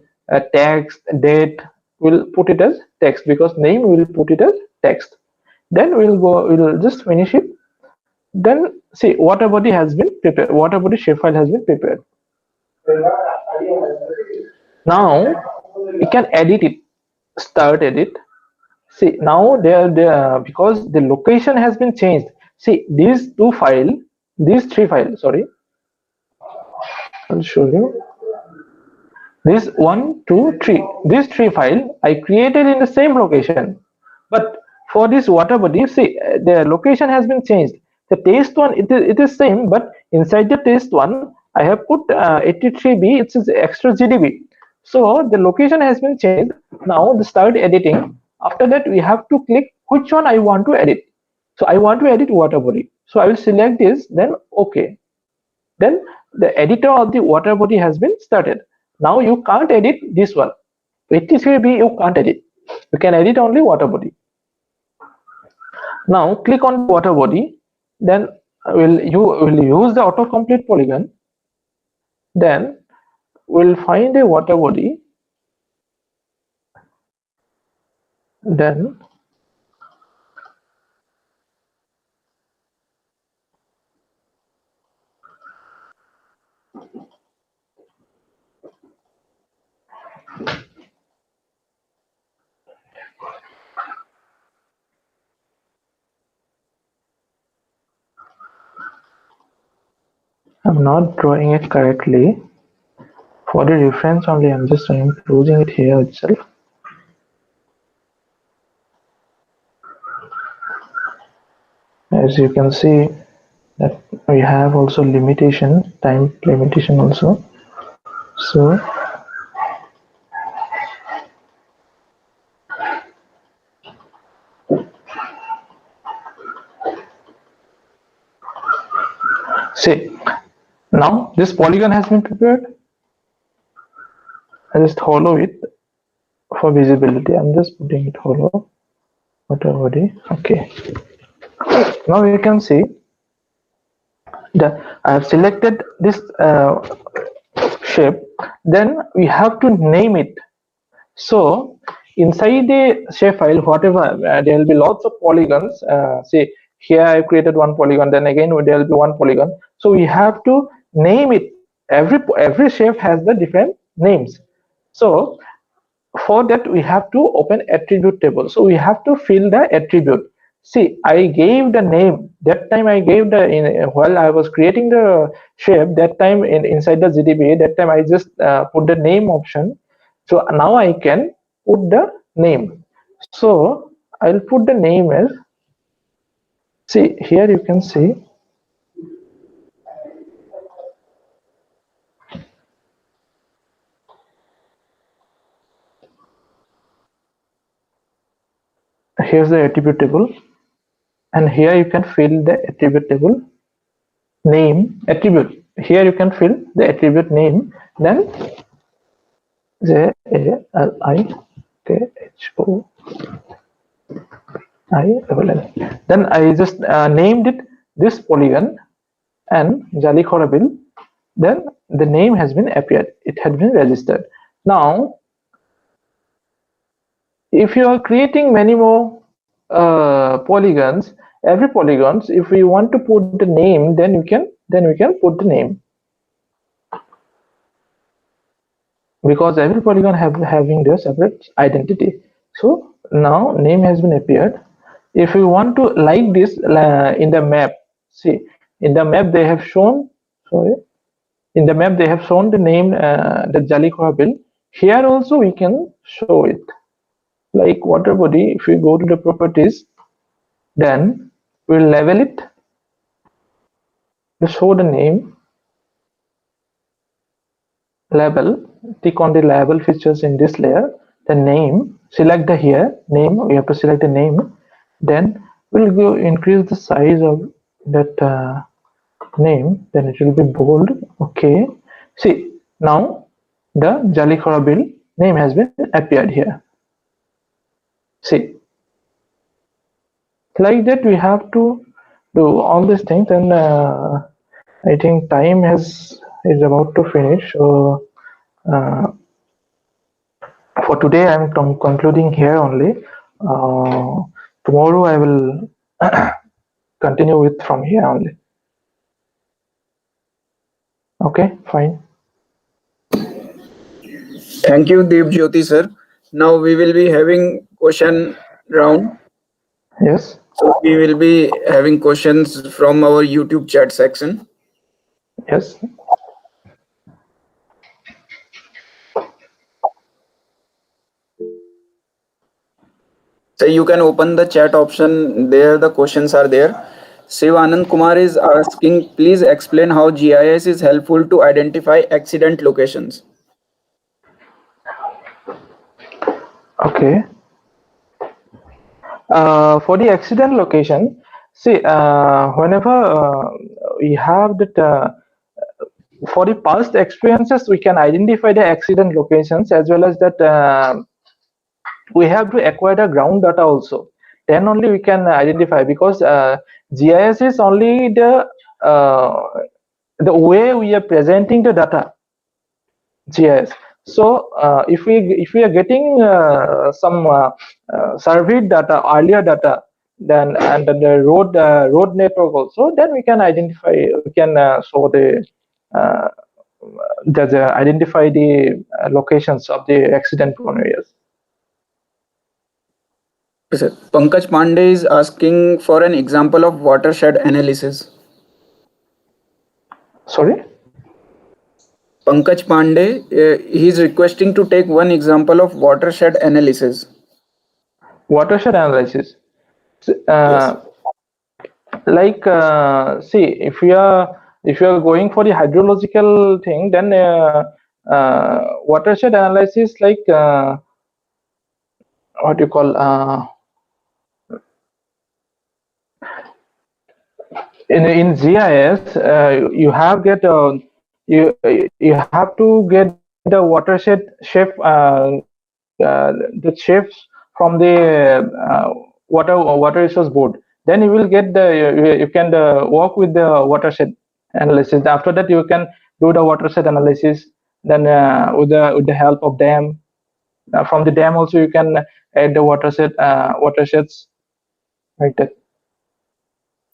text, date, we'll put it as text, because name will put it as text. Then we'll just finish it. Then see, water body has been prepared, water body shapefile has been prepared. Now we can edit it, start edit. See, now there because the location has been changed. See, these three files, sorry, I'll show you. This 1, 2, 3, these 3 files I created in the same location, but for this water body, see, the location has been changed. The test one, it is same, but inside the test one I have put 83B, it's extra GDB. So the location has been changed. Now the start editing. After that we have to click which one I want to edit. So I want to edit water body, so I will select this, then OK. Then the editor of the water body has been started. Now you can't edit this one. 83B you can't edit. You can edit only water body. Now click on water body. Then you will use the autocomplete polygon. Then we'll find a water body. Then I'm not drawing it correctly. For the reference only, I'm just closing it here itself. As you can see that we have also limitation, time limitation also. So see, now this polygon has been prepared. I just hollow it for visibility. I'm just putting it hollow, water body. Okay. Now you can see that I have selected this shape. Then we have to name it. So inside the shapefile, whatever, there will be lots of polygons. See, here I have created one polygon. Then again there will be one polygon. So we have to name it. Every shape has the different names. So for that we have to open attribute table. So we have to fill the attribute. See, I gave the name that time. I gave the while I was creating the shape, that time inside the GDB, that time I just put the name option. So now I can put the name. So I'll put the name as, see, here you can see here's the attribute table, and here you can fill the attribute table name attribute. Here you can fill the attribute name, then JALIKHOIL. Then I just named it this polygon and Jalikorabil. Then the name has been appeared. It had been registered. Now, if you are creating many more polygons, every polygons, if we want to put the name, then we can put the name, because every polygon having their separate identity. So now name has been appeared. If you want to like this in the map, see in the map they have shown, in the map they have shown the name, the Jalikorabil. Here also we can show it like water body. If we go to the properties, then we'll level it to show the name. Label, tick on the label features in this layer. The name, select the here name, we have to select the name. Then we'll go increase the size of that name, then it will be bold. Okay, see now the Jalikorabil name has been appeared here. See, like that we have to do all these things, and I think time is about to finish. So for today I'm concluding here only. Tomorrow I will continue with from here only. Okay, fine. Thank you, Dipjyoti sir. Now we will be having question round. Yes. So we will be having questions from our YouTube chat section. Yes. So you can open the chat option there. The questions are there. Shiv Anand Kumar is asking, please explain how GIS is helpful to identify accident locations. Okay. For the accident location, see, whenever we have that, for the past experiences, we can identify the accident locations, as well as that we have to acquire the ground data also. Then only we can identify, because GIS is only the way we are presenting the data. GIS. So if we are getting some surveyed data, earlier data, then and the road network also, then we can identify. We can show the identify the locations of the accident-prone areas. Pankaj Pandey is asking for an example of watershed analysis. Sorry? Pankaj Pandey, he is requesting to take one example of watershed analysis. Watershed analysis. Yes. Like see, if you are going for the hydrological thing, then watershed analysis, like what you call in GIS, you have get you have to get the watershed shape, the shapes from the water resource board. Then you will get the you can work with the watershed analysis. After that, you can do the watershed analysis. Then with the help of dam, from the dam also you can add the watersheds, like that.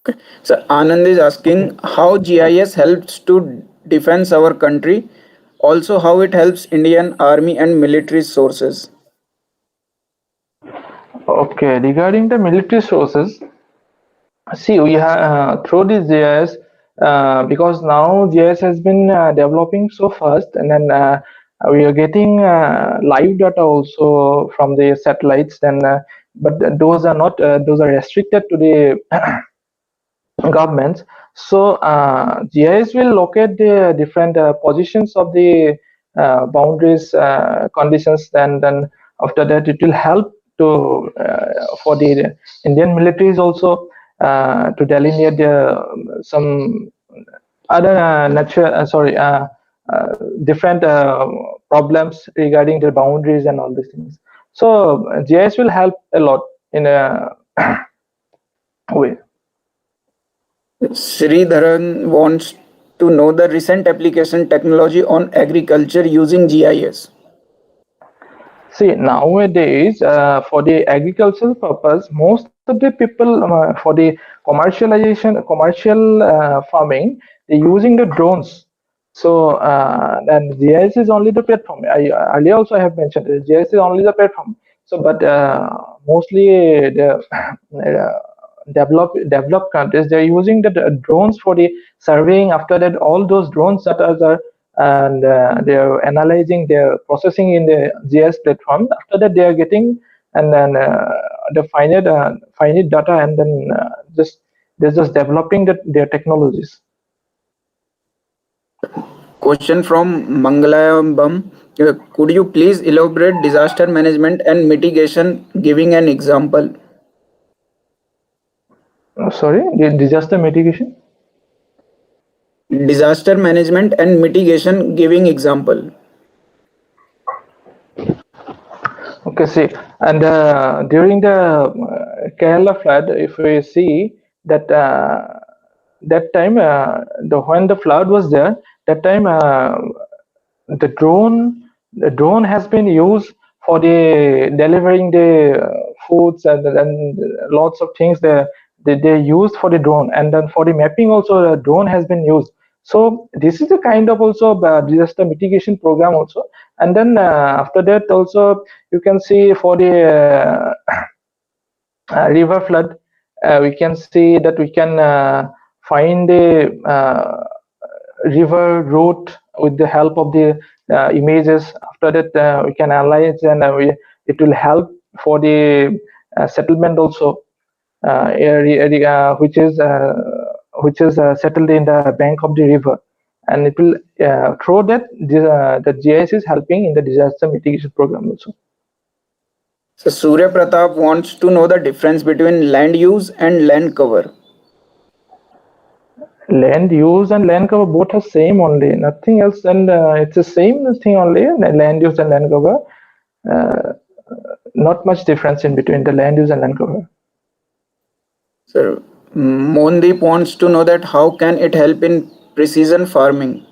Okay. So Anand is asking how GIS helps to defend our country, also how it helps Indian Army and military sources. Okay, regarding the military sources, see, we have through this GIS, because now GIS has been developing so fast, and then we are getting live data also from the satellites. Then, but those are not those are restricted to the governments. So GIS will locate the different positions of the boundaries conditions. Then after that, it will help to for the Indian militaries also to delineate some other different problems regarding the boundaries and all these things. So GIS will help a lot in a way. Sridharan wants to know the recent application technology on agriculture using GIS. See, nowadays, for the agricultural purpose, most of the people for the commercial farming, they're using the drones. So, and GIS is only the platform. Earlier also I have mentioned GIS is only the platform. So, but mostly the developed countries, they're using the drones for the surveying. After that, all those drones that are and they're analyzing, they're processing in the GIS platform. After that, they are getting and then the finite data, and then they're just developing their technologies. Question from Mangalayambam. Could you please elaborate disaster management and mitigation, giving an example? Sorry, the disaster mitigation? Disaster management and mitigation, giving example. Okay, see, and during the Kerala flood, if we see that that time, when the flood was there, that time the drone has been used for the delivering the foods and lots of things they used for the drone, and then for the mapping also the drone has been used. So this is a kind of also disaster mitigation program also. And then after that also you can see for the river flood, we can see that we can find the river route with the help of the images. After that we can analyze, and it will help for the settlement also, which is settled in the bank of the river, and it will through that the GIS is helping in the disaster mitigation program also. So Surya Pratap wants to know the difference between land use and land cover. Land use and land cover both are same only, nothing else, and it's the same thing only. Land use and land cover, not much difference in between the land use and land cover. Sir, Mondeep wants to know that how can it help in precision farming?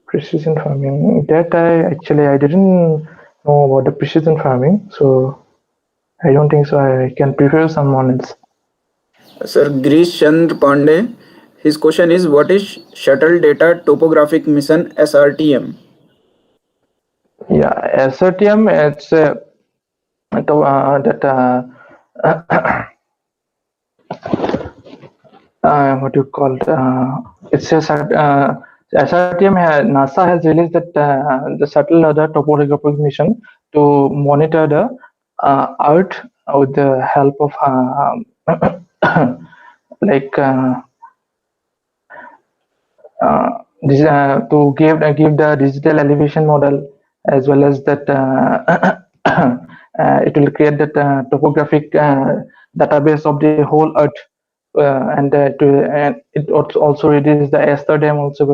Precision farming, that I didn't know about the precision farming, so I don't think so. I can prefer someone else. Sir, Grish Chandra Pandey, his question is, what is Shuttle Data Topographic Mission SRTM? Yeah, SRTM, it's what do you call it? It's a SRTM. NASA has released that the shuttle the topographic mission to monitor the Earth with the help of like to give the digital elevation model, as well as that it will create that topographic database of the whole Earth, and it also reduces the SRTM also.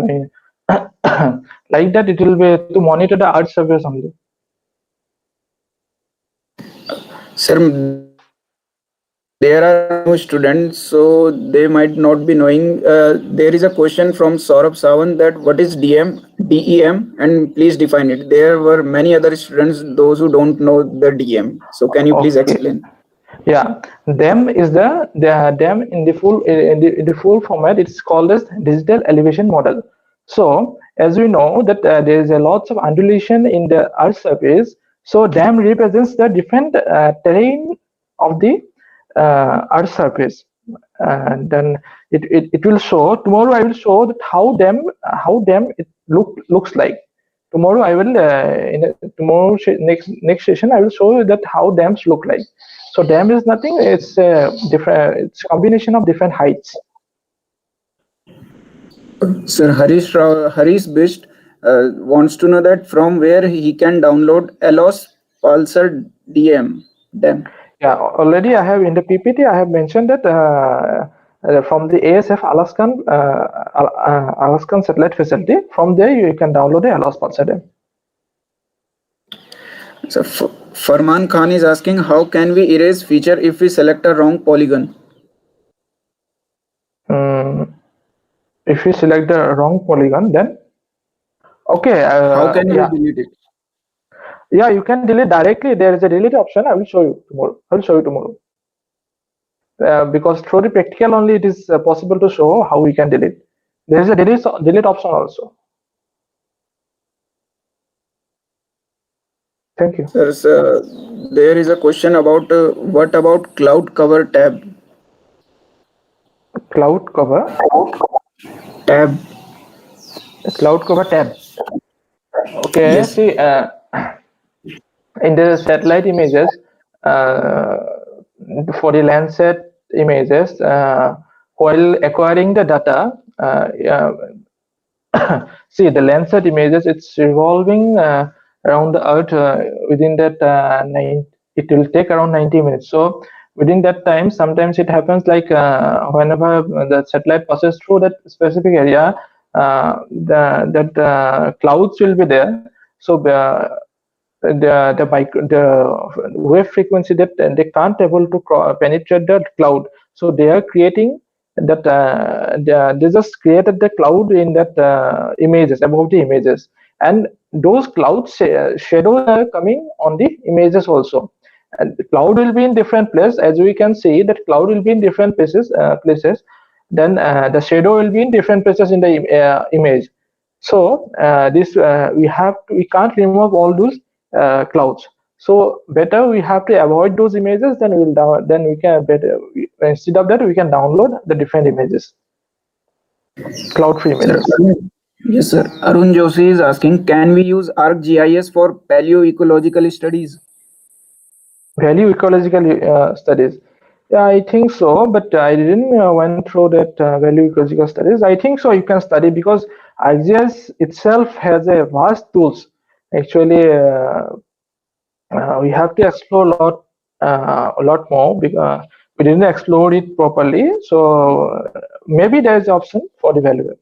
Like that, it will be to monitor the Earth surface only. Sir, there are new students, so they might not be knowing. There is a question from Saurabh Sawant that what is DEM, and please define it. There were many other students, those who don't know the DEM. So can you please explain? Yeah, DEM is the DEM in the full format. It's called as digital elevation model. So as we know that there is a lots of undulation in the Earth surface. So DEM represents the different terrain of the Earth surface, and then it will show. Tomorrow I will show that how DEM it looks like. Tomorrow I will next session I will show you that how dams look like. So dam is nothing. It's different. It's a combination of different heights. Sir, Harish Bist wants to know that from where he can download ALOS Pulsar Dam? Yeah, already I have in the PPT, I have mentioned that from the ASF Alaskan Satellite Facility, from there you can download the Alas Dam. So Farman Khan is asking, how can we erase feature if we select a wrong polygon? If you select the wrong polygon, then okay. How can we delete it? Yeah, you can delete directly. There is a delete option. I will show you tomorrow. Because through the practical only it is possible to show how we can delete. There is a delete option also. Thank you. Sir, there is a question about what about cloud cover tab? Cloud cover Tab. Cloud cover tab. Okay, Yes. see, in the satellite images, for the Landsat images, while acquiring the data, see the Landsat images, it's revolving around the Earth within that it will take around 90 minutes. So within that time, sometimes it happens like whenever the satellite passes through that specific area, clouds will be there. So the wave frequency that they can't able to penetrate the cloud, so they are creating that they just created the cloud in that images, above the images, and those clouds shadows are coming on the images also, and the cloud will be in different place. As we can see that cloud will be in different places, then the shadow will be in different places in the image. So we can't remove all those clouds. So better we have to avoid those images. Then we can instead of that we can download the different images, cloud-free Sir, images. yes, sir. Arun Joshi is asking, can we use ArcGIS for paleoecological studies? Value ecological studies. Yeah, I think so, but I didn't went through that value ecological studies. I think so. You can study because ArcGIS itself has a vast tools. Actually, we have to explore a lot more because we didn't explore it properly. So maybe there is option for the value.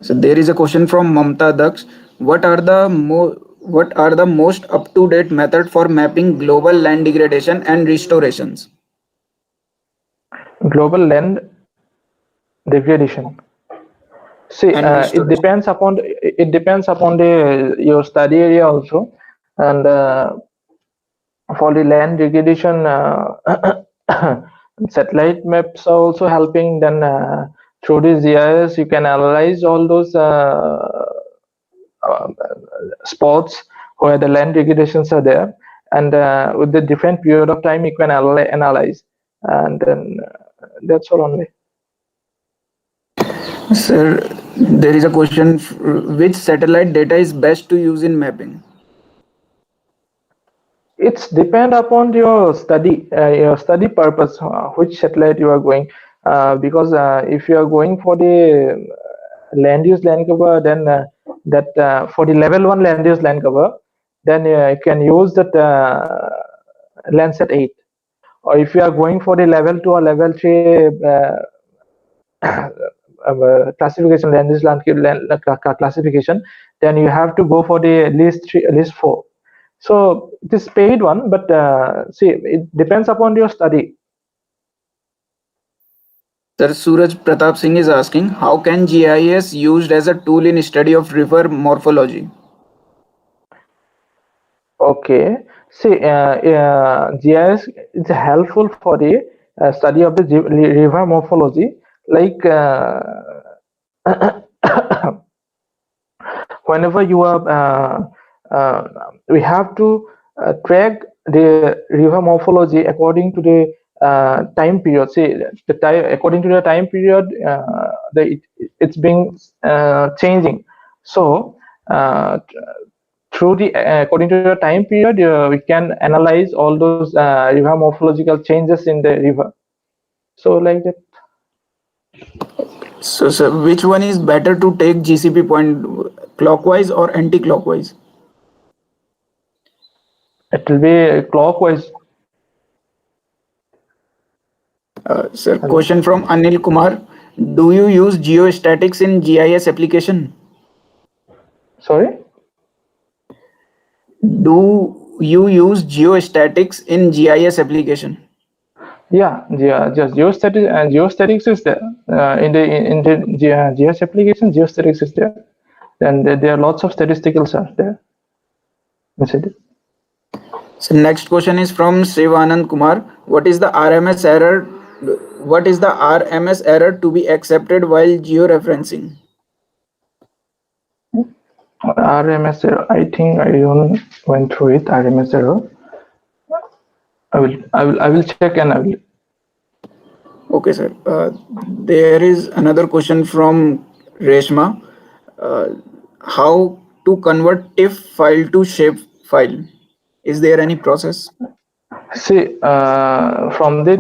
So there is a question from Mamta Daksh. What are the most up-to-date method for mapping global land degradation and restorations? Global land degradation. See, And restoration. it depends upon the your study area also, and for the land degradation, satellite maps are also helping. Then through the GIS, you can analyze all those spots where the land degradations are there, and with the different period of time, you can analyze, and then that's all only. Sir, there is a question, which satellite data is best to use in mapping? It's depend upon your study purpose, which satellite you are going, because if you are going for the land use land cover, then for the level 1 land use land cover, then you can use that Landsat 8. Or if you are going for the level 2 or level 3 classification, land use land classification, then you have to go for the list 4. So it is paid one, but see, it depends upon your study. Sir, Suraj Pratap Singh is asking, how can GIS used as a tool in study of river morphology? Okay, see, GIS is helpful for the study of the river morphology. Like whenever you are, we have to track the river morphology according to the time period. See, the time according to the time period, it's being changing. So through the according to the time period, we can analyze all those river morphological changes in the river. So like that. So, sir, which one is better to take GCP point, clockwise or anti-clockwise? It will be clockwise. Sir, question from Anil Kumar. Do you use geostatics in GIS application? Sorry? Do you use geostatics in GIS application? Yeah, just geostatics is there in the GIS application. Geostatics is there, and there are lots of statisticals are there inside it. So next question is from Sivanand Kumar. What is the RMS error? What is the RMS error to be accepted while georeferencing? RMS error. I think I don't went through it. RMS error. I will check and I will. Okay, sir. There is another question from Reshma. How to convert TIFF file to shape file? Is there any process? See, from the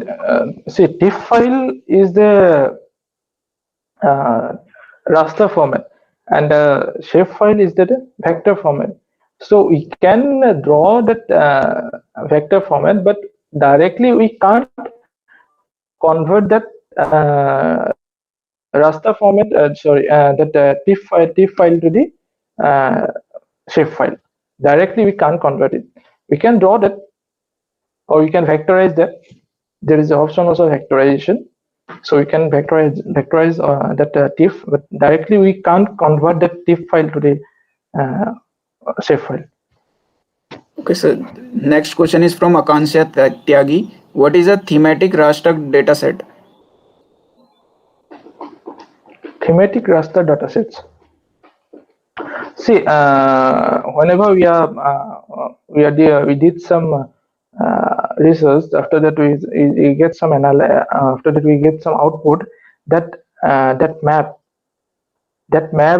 TIFF file is the raster format, and shape file is the vector format. So we can draw that vector format, but directly we can't convert that raster format. That TIFF file to the shape file. Directly we can't convert it. We can draw that, or we can vectorize that. There is an option also vectorization, so we can vectorize that TIFF, but directly we can't convert that TIFF file to the shape file. Okay, so next question is from Akansha Tyagi. What is a thematic raster dataset? Thematic raster datasets. See, whenever we did some research, after that we get some after that we get some output, that map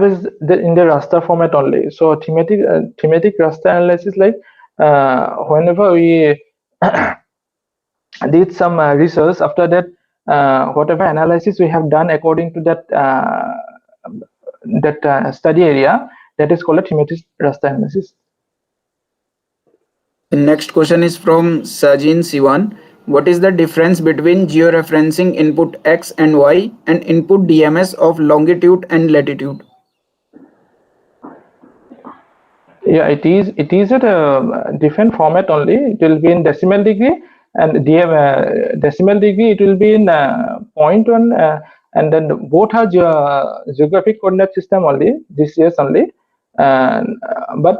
is in the raster format only. So thematic raster analysis, like whenever we did some research, after that whatever analysis we have done according to that study area, that is called a thematic raster analysis. The next question is from Sajin Sivan. What is the difference between georeferencing input X and Y and input DMS of longitude and latitude? Yeah, it is a different format only. It will be in decimal degree, and decimal degree it will be in 0.1, and then both are geographic coordinate system only, GCS only, but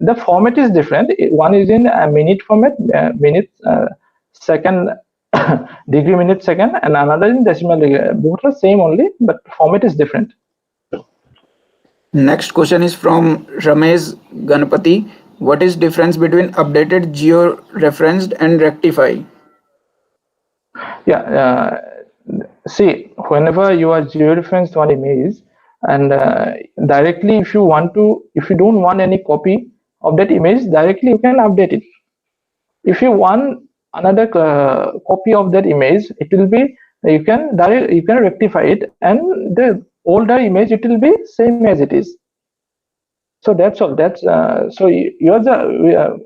the format is different. One is in a minute format, minute, second, degree, minute, second, and another in decimal degree. Both are same only, but format is different. Next question is from Ramesh Ganapati. What is difference between updated georeferenced and rectify? Yeah, see, whenever you are georeferenced one image, and directly if you don't want any copy of that image, directly you can update it. If you want another copy of that image, it will be, you can rectify it, and the older image it will be same as it is. So that's all. That's so you're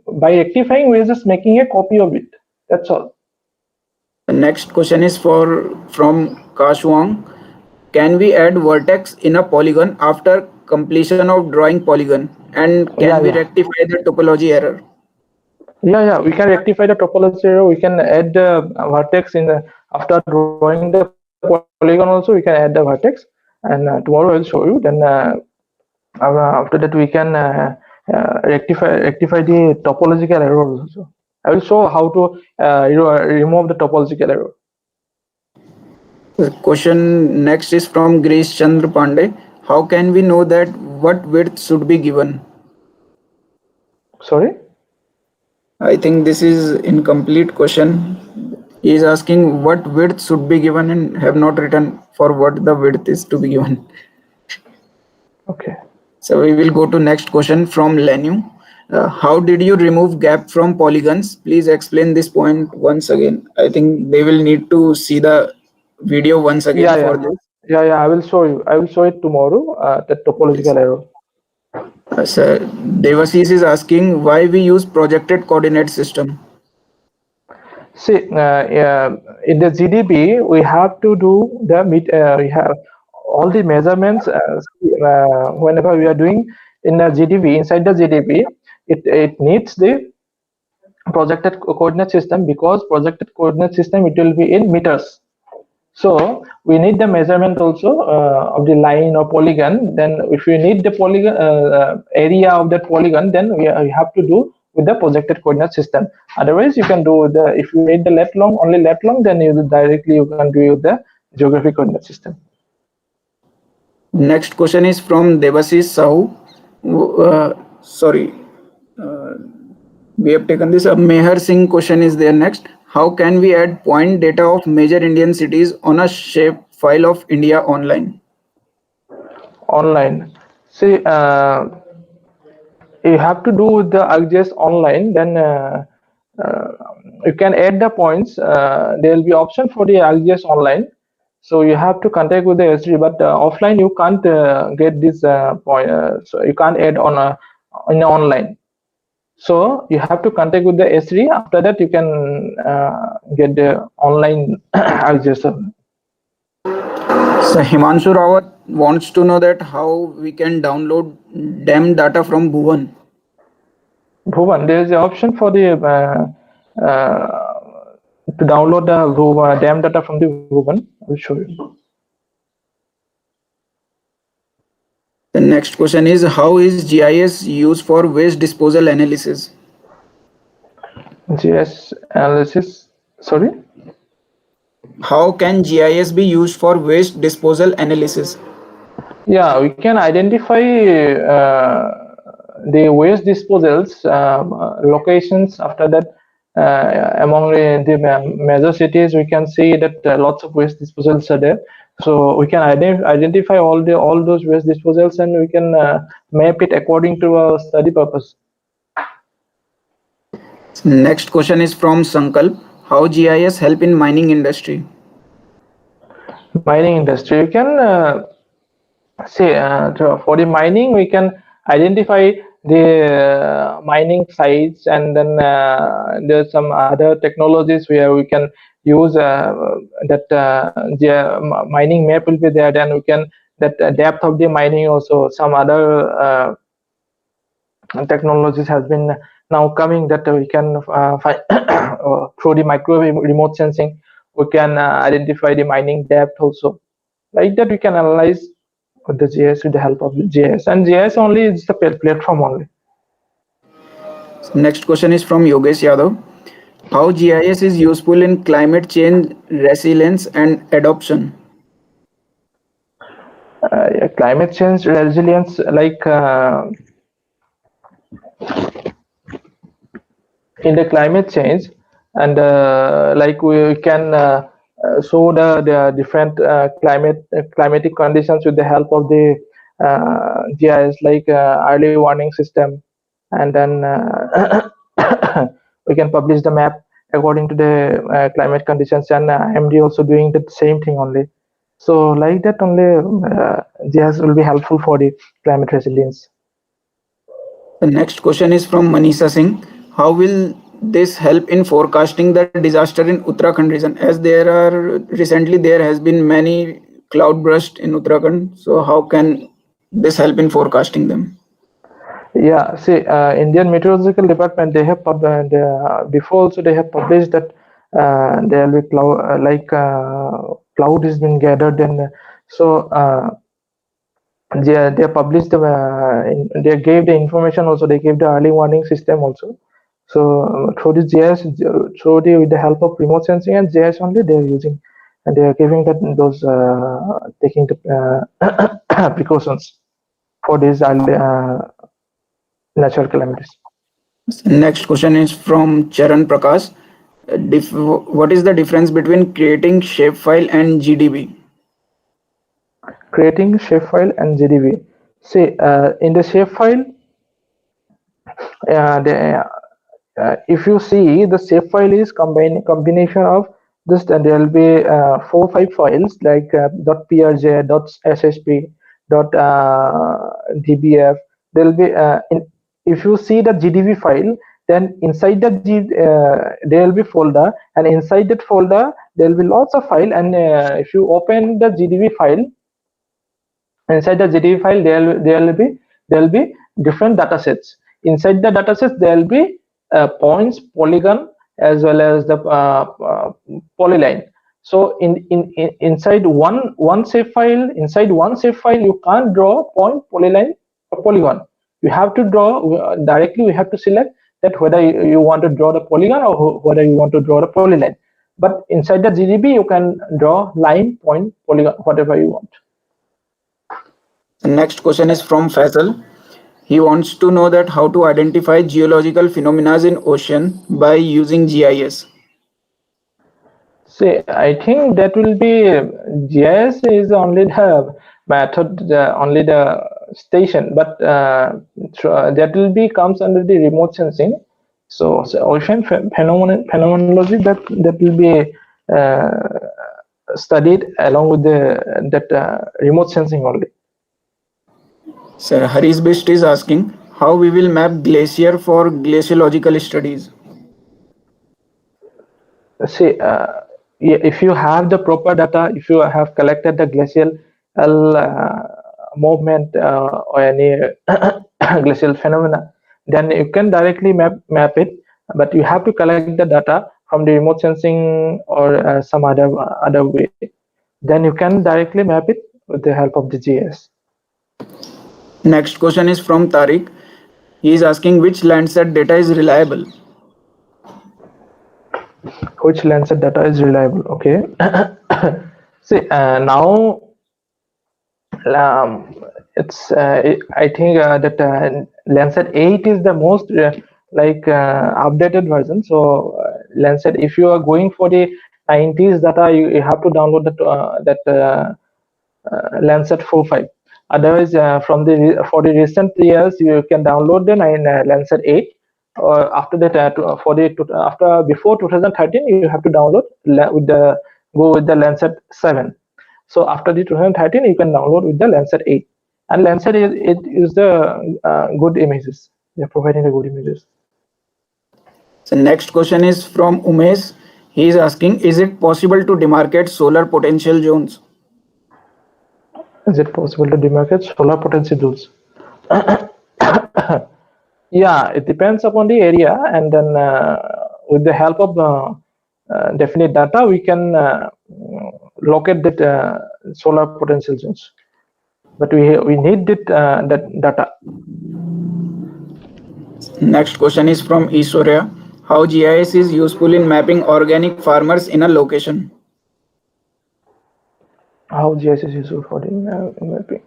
by rectifying, we're just making a copy of it. That's all. The next question is from Kashwang. Can we add vertex in a polygon after completion of drawing polygon? And can we rectify the topology error? Yeah, we can rectify the topology error. We can add the vertex after drawing the polygon also. We can add the vertex, and tomorrow I'll show you. Then after that we can rectify the topological error also. I will show how to remove the topological error. The question next is from Grace Chandra Pandey. How can we know that what width should be given? Sorry? I think this is incomplete question. He is asking what width should be given and have not written for what the width is to be given. Okay. So we will go to next question from Lenu. How did you remove gap from polygons? Please explain this point once again. I think they will need to see the video once again for this. Yeah, I will show you. I will show it tomorrow, the topological error. Sir, Devasis is asking why we use projected coordinate system. See, in the GDP, we have to do the we have all the measurements whenever we are doing in the GDP, inside the GDP, it needs the projected coordinate system, because projected coordinate system, it will be in meters. So we need the measurement also of the line or polygon. Then if you need the polygon area of that polygon, then we have to do with the projected coordinate system. Otherwise, you can do the, if you need the lat long, only lat long, then you directly you can do with the geographic coordinate system. Next question is from Devasis Sahu. Sorry, we have taken this. Meher Singh question is there next. How can we add point data of major Indian cities on a shape file of India online? Online. See, you have to do with the ArcGIS online. Then you can add the points. There will be option for the ArcGIS online. So you have to contact with the S3, but offline you can't get this point. So you can't add on in online. So you have to contact with the S3. After that, you can get the online ArcGIS. So Himanshu Rawat wants to know that how we can download DEM data from Bhuvan. Bhuvan, there is an option for the to download the DEM data from the Bhuvan. I will show you. The next question is how is GIS used for waste disposal analysis? GIS analysis. Sorry. How can GIS be used for waste disposal analysis? Yeah, we can identify the waste disposals locations. After that, among the major cities, we can see that lots of waste disposals are there. So we can identify all those waste disposals, and we can map it according to our study purpose. Next question is from Sankalp. How GIS help in mining industry? Mining industry, you can say for the mining, we can identify the mining sites, and then there's some other technologies where we can use that mining map will be there. Then we can that depth of the mining also. Some other technologies has been now coming that we can find through the microwave remote sensing. We can identify the mining depth also. Like that, we can analyze with the GIS, with the help of the GIS, and GIS only is the platform only. Next question is from Yogesh Yadav. How GIS is useful in climate change resilience and adoption? Yeah, climate change resilience, like in the climate change, and like we can show the different climatic conditions with the help of the GIS, like early warning system, and then we can publish the map according to the climate conditions, and MD also doing the same thing only. So like that only GIS will be helpful for the climate resilience. The next question is from Manisha Singh. How will this help in forecasting the disaster in Uttarakhand region? As recently there has been many cloud bursts in Uttarakhand. So how can this help in forecasting them? Yeah, see, Indian Meteorological Department, they have before also they have published that there will be cloud has been gathered, and so they published they gave the information also. They gave the early warning system also. So through the GIS, with the help of remote sensing and GIS only, they are using, and they are giving that those taking the precautions for these natural calamities. Next question is from Charan Prakash. What is the difference between creating shapefile and GDB? Creating shapefile and GDB. See, in the shapefile, if you see, the shapefile is combination of this, and there will be 4-5 files like .prj, .ssp, .dbf, there will be if you see the GDB file, then inside the there will be folder, and inside that folder there will be lots of file, and if you open the GDB file, inside the GDB file there will be different data sets. Inside the data sets there will be points, polygon, as well as the polyline. So inside one shape file, you can't draw point, polyline, or polygon. You have to draw directly. We have to select that whether you want to draw the polygon or whether you want to draw the polyline. But inside the GDB you can draw line, point, polygon, whatever you want. The next question is from Faisal. He wants to know that how to identify geological phenomena in ocean by using GIS. See, I think that will be GIS is only the method, only the station, but that will be comes under the remote sensing. So ocean phenomenology that will be studied along with that remote sensing only. Sir, Harish Bist is asking how we will map glacier for glaciological studies. See, if you have the proper data, if you have collected the glacial movement or any glacial phenomena, then you can directly map it. But you have to collect the data from the remote sensing or some other way. Then you can directly map it with the help of the GIS. Next question is from Tariq. He is asking which Landsat data is reliable. Which Landsat data is reliable? Okay. See, now it's I think that Landsat 8 is the most updated version. So Landsat, if you are going for the 90s data, you have to download that Landsat 4.5. Otherwise, for the recent years, you can download the Landsat 8. Or after that, before 2013, you have to download go with the Landsat 7. So after the 2013, you can download with the Landsat 8. And Landsat is the good images. They're providing the good images. So next question is from Umesh. He is asking, is it possible to demarcate solar potential zones? Is it possible to demarcate solar potential zones? Yeah, it depends upon the area, and then with the help of definite data, we can locate that solar potential zones. But we need that data. Next question is from Ishwarya. How GIS is useful in mapping organic farmers in a location? How GIS is useful for the mapping?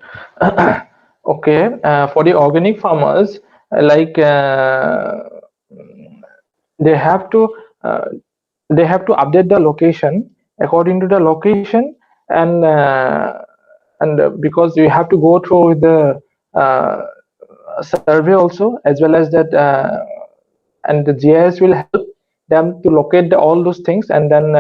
Okay, for the organic farmers, they have to update the location according to the location, and because you have to go through the survey also, as well as that, and the GIS will help them to locate all those things, and then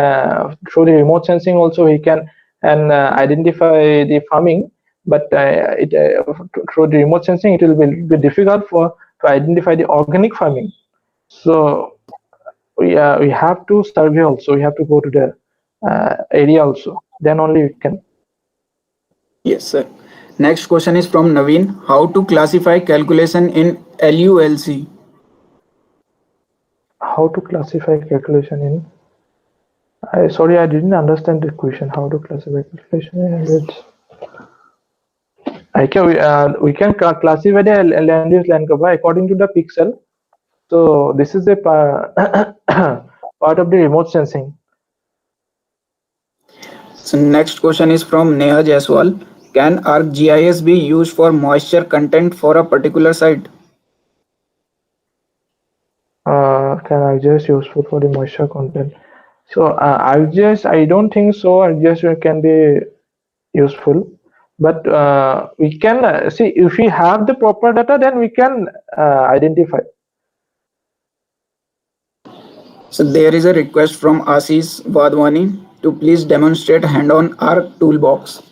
through the remote sensing also he can identify the farming. But through the remote sensing, it will be difficult to identify the organic farming. So we have to survey also. We have to go to the area also. Then only we can. Yes, sir. Next question is from Naveen. How to classify calculation in LULC? How to classify calculation in? Sorry, I didn't understand the question. How to classify calculation in? We can classify the land use land cover according to the pixel. So this is a part of the remote sensing. So next question is from Neha Jaiswal. Can ArcGIS be used for moisture content for a particular site? Can ArcGIS useful for the moisture content? So ArcGIS, I don't think so. ArcGIS can be useful, but we can see if we have the proper data, then we can identify. So there is a request from Ashish Vadwani to please demonstrate hand-on Arc toolbox.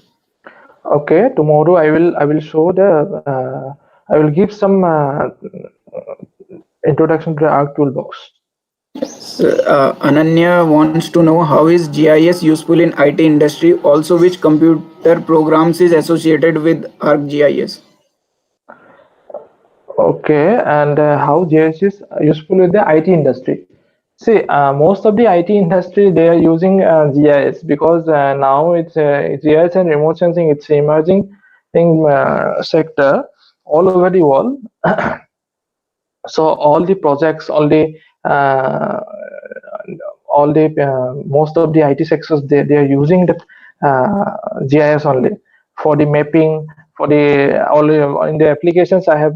Okay, tomorrow I will show the I will give some introduction to the Arc toolbox. Ananya wants to know how is GIS useful in IT industry, also which computer programs is associated with ArcGIS. Okay, and how GIS is useful with the IT industry. See, most of the IT industry, they are using GIS because now it's GIS and remote sensing. It's emerging in sector all over the world. So all the projects, uh, most of the IT sectors, they are using the GIS only for the mapping, for the all in the applications. I have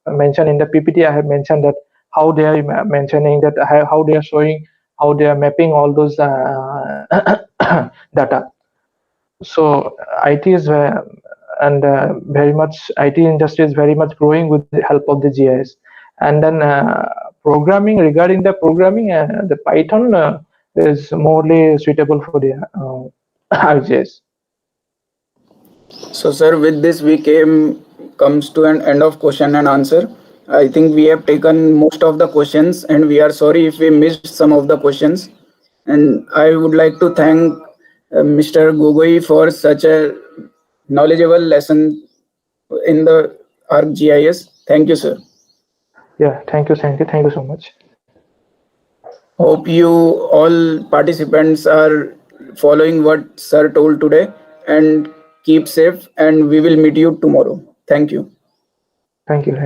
mentioned in the PPT. I have mentioned that how they are mentioning that how they are showing how they are mapping all those data. So IT is and very much IT industry is very much growing with the help of the GIS. And then programming, regarding the programming, the Python is morely suitable for the ArcGIS. So, sir, with this we comes to an end of question and answer. I think we have taken most of the questions, and we are sorry if we missed some of the questions. And I would like to thank Mr. Gogoi for such a knowledgeable lesson in the ArcGIS. Thank you, sir. Yeah, thank you so much. Hope you all participants are following what sir told today, and keep safe, and we will meet you tomorrow. Thank you. Thank you.